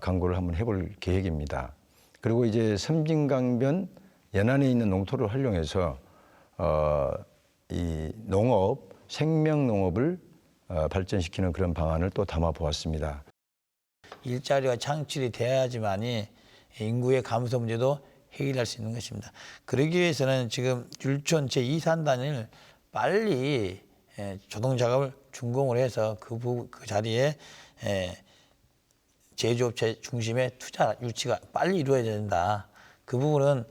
강구를 한번 해볼 계획입니다. 그리고 이제 섬진강변 연안에 있는 농토를 활용해서 이 농업, 생명농업을 발전시키는 그런 방안을 또 담아 보았습니다. 일자리가 창출이 돼야지만이 인구의 감소 문제도 해결할 수 있는 것입니다. 그러기 위해서는 지금 율촌 제2산단을 빨리 조동 작업을 준공을 해서 그 자리에 제조업체 중심의 투자 유치가 빨리 이루어져야 된다. 그 부분은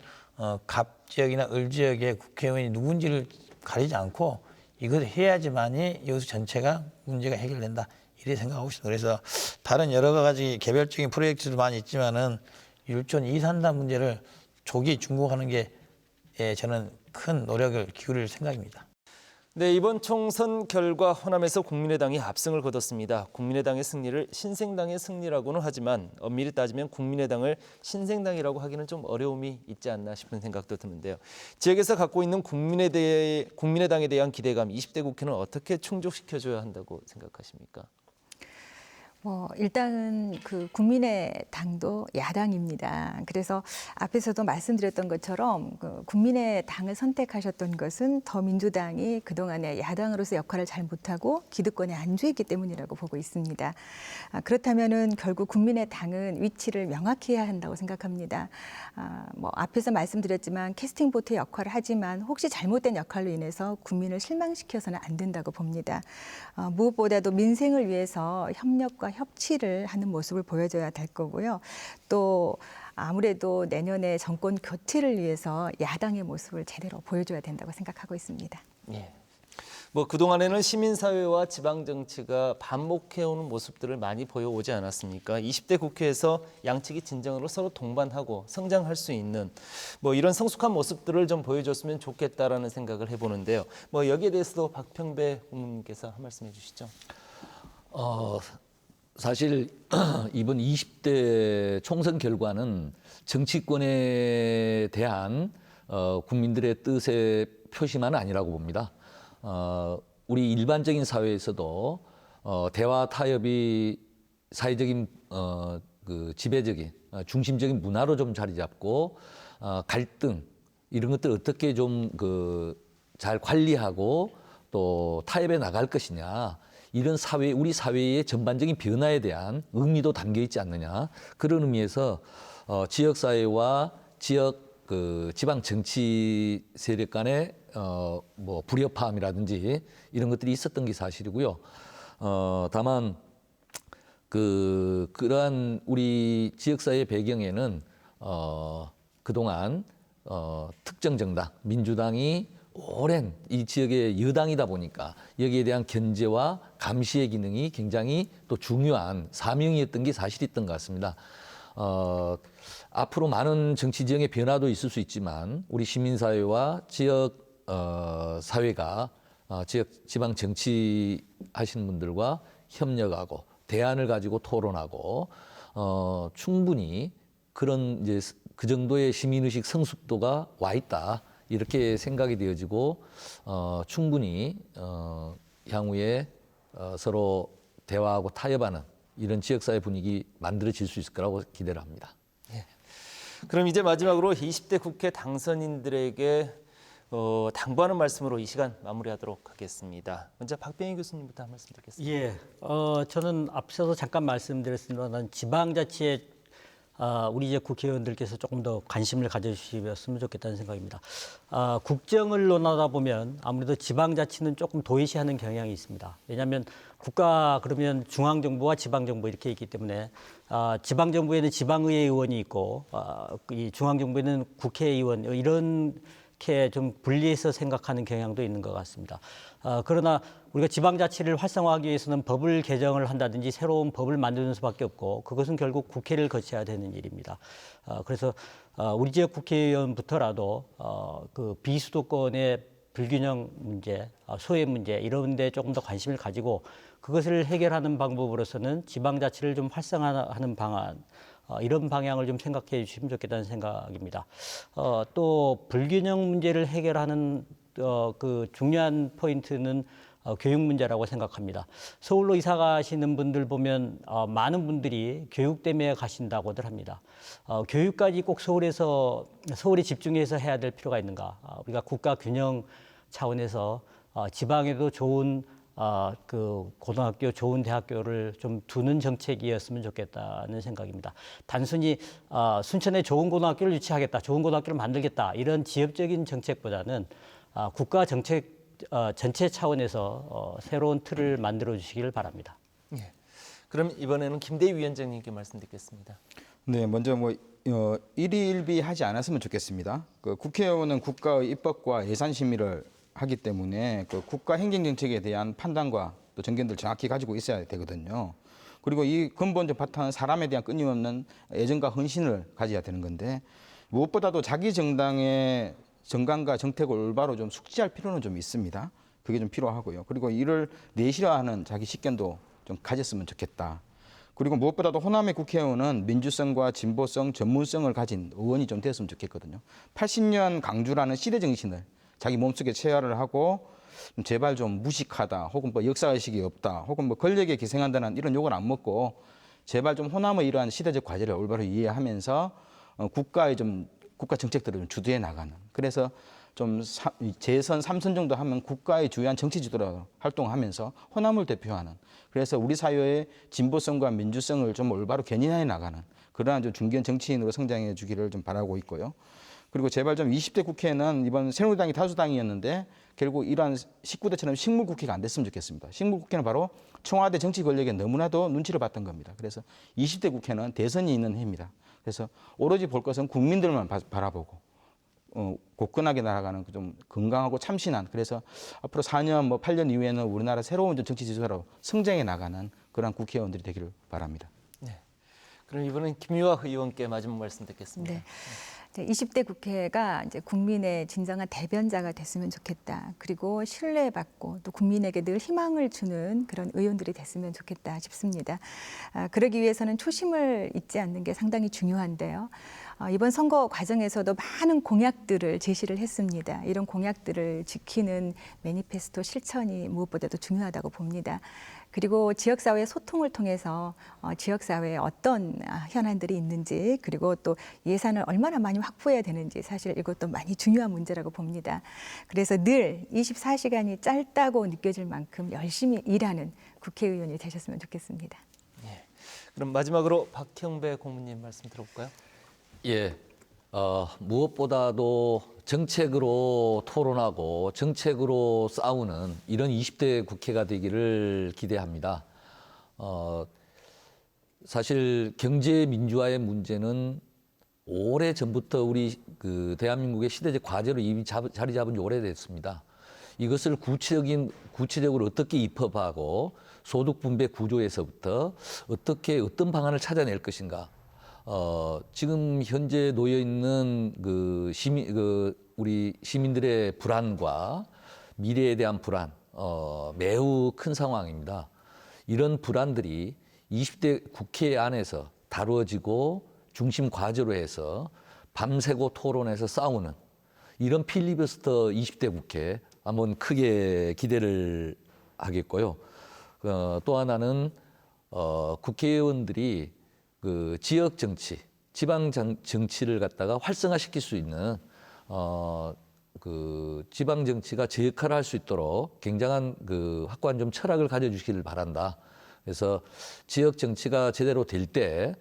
갑 지역이나 을 지역의 국회의원이 누군지를 가리지 않고 이것을 해야지만이 여기서 전체가 문제가 해결된다. 이렇게 생각하고 있습니다. 그래서 다른 여러 가지 개별적인 프로젝트도 많이 있지만은 율촌 2산단 문제를 조기 준공하는 게 저는 큰 노력을 기울일 생각입니다. 네, 이번 총선 결과 호남에서 국민의당이 압승을 거뒀습니다. 국민의당의 승리를 신생당의 승리라고는 하지만 엄밀히 따지면 국민의당을 신생당이라고 하기는 좀 어려움이 있지 않나 싶은 생각도 드는데요. 지역에서 갖고 있는 국민의당에 대한 기대감, 20대 국회는 어떻게 충족시켜줘야 한다고 생각하십니까? 일단은 그 국민의당도 야당입니다. 그래서 앞에서도 말씀드렸던 것처럼 그 국민의당을 선택하셨던 것은 더민주당이 그동안에 야당으로서 역할을 잘 못하고 기득권에 안주했기 때문이라고 보고 있습니다. 그렇다면은 결국 국민의당은 위치를 명확히 해야 한다고 생각합니다. 앞에서 말씀드렸지만 캐스팅 보트의 역할을 하지만 혹시 잘못된 역할로 인해서 국민을 실망시켜서는 안 된다고 봅니다. 무엇보다도 민생을 위해서 협력과 협치를 하는 모습을 보여줘야 될 거고요. 또 아무래도 내년에 정권 교체를 위해서 야당의 모습을 제대로 보여줘야 된다고 생각하고 있습니다. 예. 뭐 그동안에는 시민사회와 지방정치가 반목해오는 모습들을 많이 보여오지 않았습니까? 20대 국회에서 양측이 진정으로 서로 동반하고 성장할 수 있는 뭐 이런 성숙한 모습들을 좀 보여줬으면 좋겠다라는 생각을 해보는데요. 뭐 여기에 대해서도 박평배 고문님께서 한 말씀 해주시죠. 사실 이번 20대 총선 결과는 정치권에 대한 국민들의 뜻의 표시만은 아니라고 봅니다. 우리 일반적인 사회에서도 대화 타협이 사회적인 그 지배적인 중심적인 문화로 좀 자리 잡고 갈등 이런 것들 어떻게 좀 그 잘 관리하고 또 타협해 나갈 것이냐 이런 사회 우리 사회의 전반적인 변화에 대한 의미도 담겨 있지 않느냐 그런 의미에서 지역 사회와 지역 그 지방 정치 세력 간의 뭐 불협화음이라든지 이런 것들이 있었던 게 사실이고요. 다만 그러한 우리 지역 사회의 배경에는 그동안 특정 정당 민주당이 오랜 이 지역의 여당이다 보니까 여기에 대한 견제와 감시의 기능이 굉장히 또 중요한 사명이었던 게 사실이었던 것 같습니다. 앞으로 많은 정치 지형의 변화도 있을 수 있지만 우리 시민사회와 지역 사회가 지역 지방 정치 하시는 분들과 협력하고 대안을 가지고 토론하고 충분히 그런 이제 그 정도의 시민의식 성숙도가 와 있다. 이렇게 생각이 되어지고 충분히 향후에 서로 대화하고 타협하는 이런 지역사회 분위기 만들어질 수 있을 거라고 기대를 합니다. 그럼 이제 마지막으로 20대 국회 당선인들에게 당부하는 말씀으로 이 시간 마무리하도록 하겠습니다. 먼저 박병희 교수님부터 한 말씀 드리겠습니다. 예, 저는 앞서서 잠깐 말씀드렸습니다만 지방자치에 우리 이제 국회의원들께서 조금 더 관심을 가져주시면 좋겠다는 생각입니다. 국정을 논하다 보면 아무래도 지방자치는 조금 도외시하는 경향이 있습니다. 왜냐하면 국가 그러면 중앙정부와 지방정부 이렇게 있기 때문에 지방정부에는 지방의회 의원이 있고 이 중앙정부에는 국회의원 이렇게 좀 분리해서 생각하는 경향도 있는 것 같습니다. 그러나 우리가 지방자치를 활성화하기 위해서는 법을 개정을 한다든지 새로운 법을 만드는 수밖에 없고 그것은 결국 국회를 거쳐야 되는 일입니다. 그래서 우리 지역 국회의원부터라도 그 비수도권의 불균형 문제, 소외 문제 이런 데 조금 더 관심을 가지고 그것을 해결하는 방법으로서는 지방자치를 좀 활성화하는 방안 이런 방향을 좀 생각해 주시면 좋겠다는 생각입니다. 또 불균형 문제를 해결하는 그 중요한 포인트는 교육 문제라고 생각합니다. 서울로 이사 가시는 분들 보면 많은 분들이 교육 때문에 가신다고들 합니다. 교육까지 꼭 서울에 집중해서 해야 될 필요가 있는가? 우리가 국가 균형 차원에서 지방에도 좋은 그 고등학교, 좋은 대학교를 좀 두는 정책이었으면 좋겠다는 생각입니다. 단순히 순천에 좋은 고등학교를 유치하겠다, 좋은 고등학교를 만들겠다 이런 지역적인 정책보다는 국가 정책 전체 차원에서 새로운 틀을 만들어 주시기를 바랍니다. 예. 그럼 이번에는 김대희 위원장님께 말씀 듣겠습니다. 네, 먼저 뭐 일희일비하지 않았으면 좋겠습니다. 그 국회의원은 국가의 입법과 예산 심의를 하기 때문에 그 국가 행정정책에 대한 판단과 또 정견들 정확히 가지고 있어야 되거든요. 그리고 이 근본적 바탕은 사람에 대한 끊임없는 애정과 헌신을 가져야 되는 건데 무엇보다도 자기 정당의 정강과 정책을 올바로 좀 숙지할 필요는 좀 있습니다. 그게 좀 필요하고요. 그리고 이를 내실화하는 자기 식견도 좀 가졌으면 좋겠다. 그리고 무엇보다도 호남의 국회의원은 민주성과 진보성, 전문성을 가진 의원이 좀 됐으면 좋겠거든요. 80년 강주라는 시대 정신을 자기 몸속에 체화를 하고 제발 좀 무식하다, 혹은 뭐 역사의식이 없다, 혹은 뭐 권력에 기생한다는 이런 욕을 안 먹고 제발 좀 호남의 이러한 시대적 과제를 올바로 이해하면서 국가 정책들을 좀 주도해 나가는. 그래서 좀 재선 3선 정도 하면 국가의 주요한 정치 지도로 활동하면서 호남을 대표하는. 그래서 우리 사회의 진보성과 민주성을 좀 올바로 견인해 나가는 그러한 좀 중견 정치인으로 성장해 주기를 좀 바라고 있고요. 그리고 제발 좀 20대 국회는 이번 새누리당이 다수당이었는데 결국 이러한 19대처럼 식물국회가 안 됐으면 좋겠습니다. 식물국회는 바로 청와대 정치 권력에 너무나도 눈치를 봤던 겁니다. 그래서 20대 국회는 대선이 있는 해입니다. 그래서 오로지 볼 것은 국민들만 바라보고 굳건하게 나아가는 좀 건강하고 참신한, 그래서 앞으로 4년, 8년 이후에는 우리나라 새로운 정치 지도자로 성장해 나가는 그런 국회의원들이 되기를 바랍니다. 네. 그럼 이번엔 김유아 의원께 마지막 말씀 듣겠습니다. 네. 20대 국회가 이제 국민의 진정한 대변자가 됐으면 좋겠다. 그리고 신뢰받고 또 국민에게 늘 희망을 주는 그런 의원들이 됐으면 좋겠다 싶습니다. 그러기 위해서는 초심을 잊지 않는 게 상당히 중요한데요. 이번 선거 과정에서도 많은 공약들을 제시를 했습니다. 이런 공약들을 지키는 매니페스토 실천이 무엇보다도 중요하다고 봅니다. 그리고 지역사회 소통을 통해서 지역사회에 어떤 현안들이 있는지, 그리고 또 예산을 얼마나 많이 확보해야 되는지, 사실 이것도 많이 중요한 문제라고 봅니다. 그래서 늘 24시간이 짧다고 느껴질 만큼 열심히 일하는 국회의원이 되셨으면 좋겠습니다. 예. 그럼 마지막으로 박형배 고문님 말씀 들어볼까요? 예, 무엇보다도 정책으로 토론하고 정책으로 싸우는 이런 20대 국회가 되기를 기대합니다. 사실 경제 민주화의 문제는 오래 전부터 우리 대한민국의 시대적 과제로 이미 자리 잡은 지 오래됐습니다. 이것을 구체적으로 어떻게 입법하고 소득 분배 구조에서부터 어떤 방안을 찾아낼 것인가. 지금 현재 놓여 있는 우리 시민들의 불안과 미래에 대한 불안, 매우 큰 상황입니다. 이런 불안들이 20대 국회 안에서 다루어지고 중심 과제로 해서 밤새고 토론해서 싸우는 이런 필리버스터 20대 국회 한번 크게 기대를 하겠고요. 또 하나는 국회의원들이 지역 정치, 지방 정치를 갖다가 활성화시킬 수 있는 지방 정치가 제 역할을 할 수 있도록 굉장한 확고한 좀 철학을 가져주시기를 바란다. 그래서 지역 정치가 제대로 될 때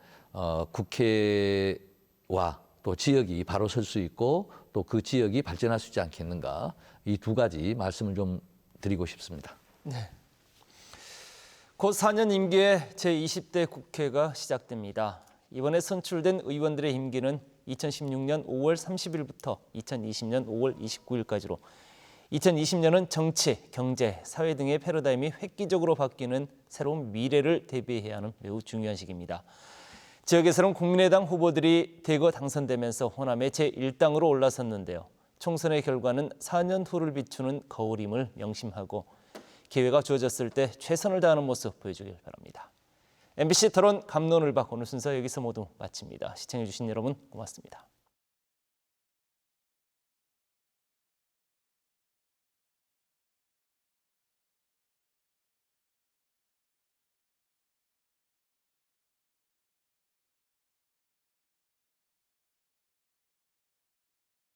국회와 또 지역이 바로 설 수 있고 또 그 지역이 발전할 수 있지 않겠는가. 이 두 가지 말씀을 좀 드리고 싶습니다. 네. 곧 4년 임기의 제20대 국회가 시작됩니다. 이번에 선출된 의원들의 임기는 2016년 5월 30일부터 2020년 5월 29일까지로 2020년은 정치, 경제, 사회 등의 패러다임이 획기적으로 바뀌는 새로운 미래를 대비해야 하는 매우 중요한 시기입니다. 지역에서는 국민의당 후보들이 대거 당선되면서 호남의 제1당으로 올라섰는데요. 총선의 결과는 4년 후를 비추는 거울임을 명심하고 기회가 주어졌을 때 최선을 다하는 모습 보여주길 바랍니다. MBC 토론 갑론을박 오늘 순서 여기서 모두 마칩니다. 시청해주신 여러분 고맙습니다.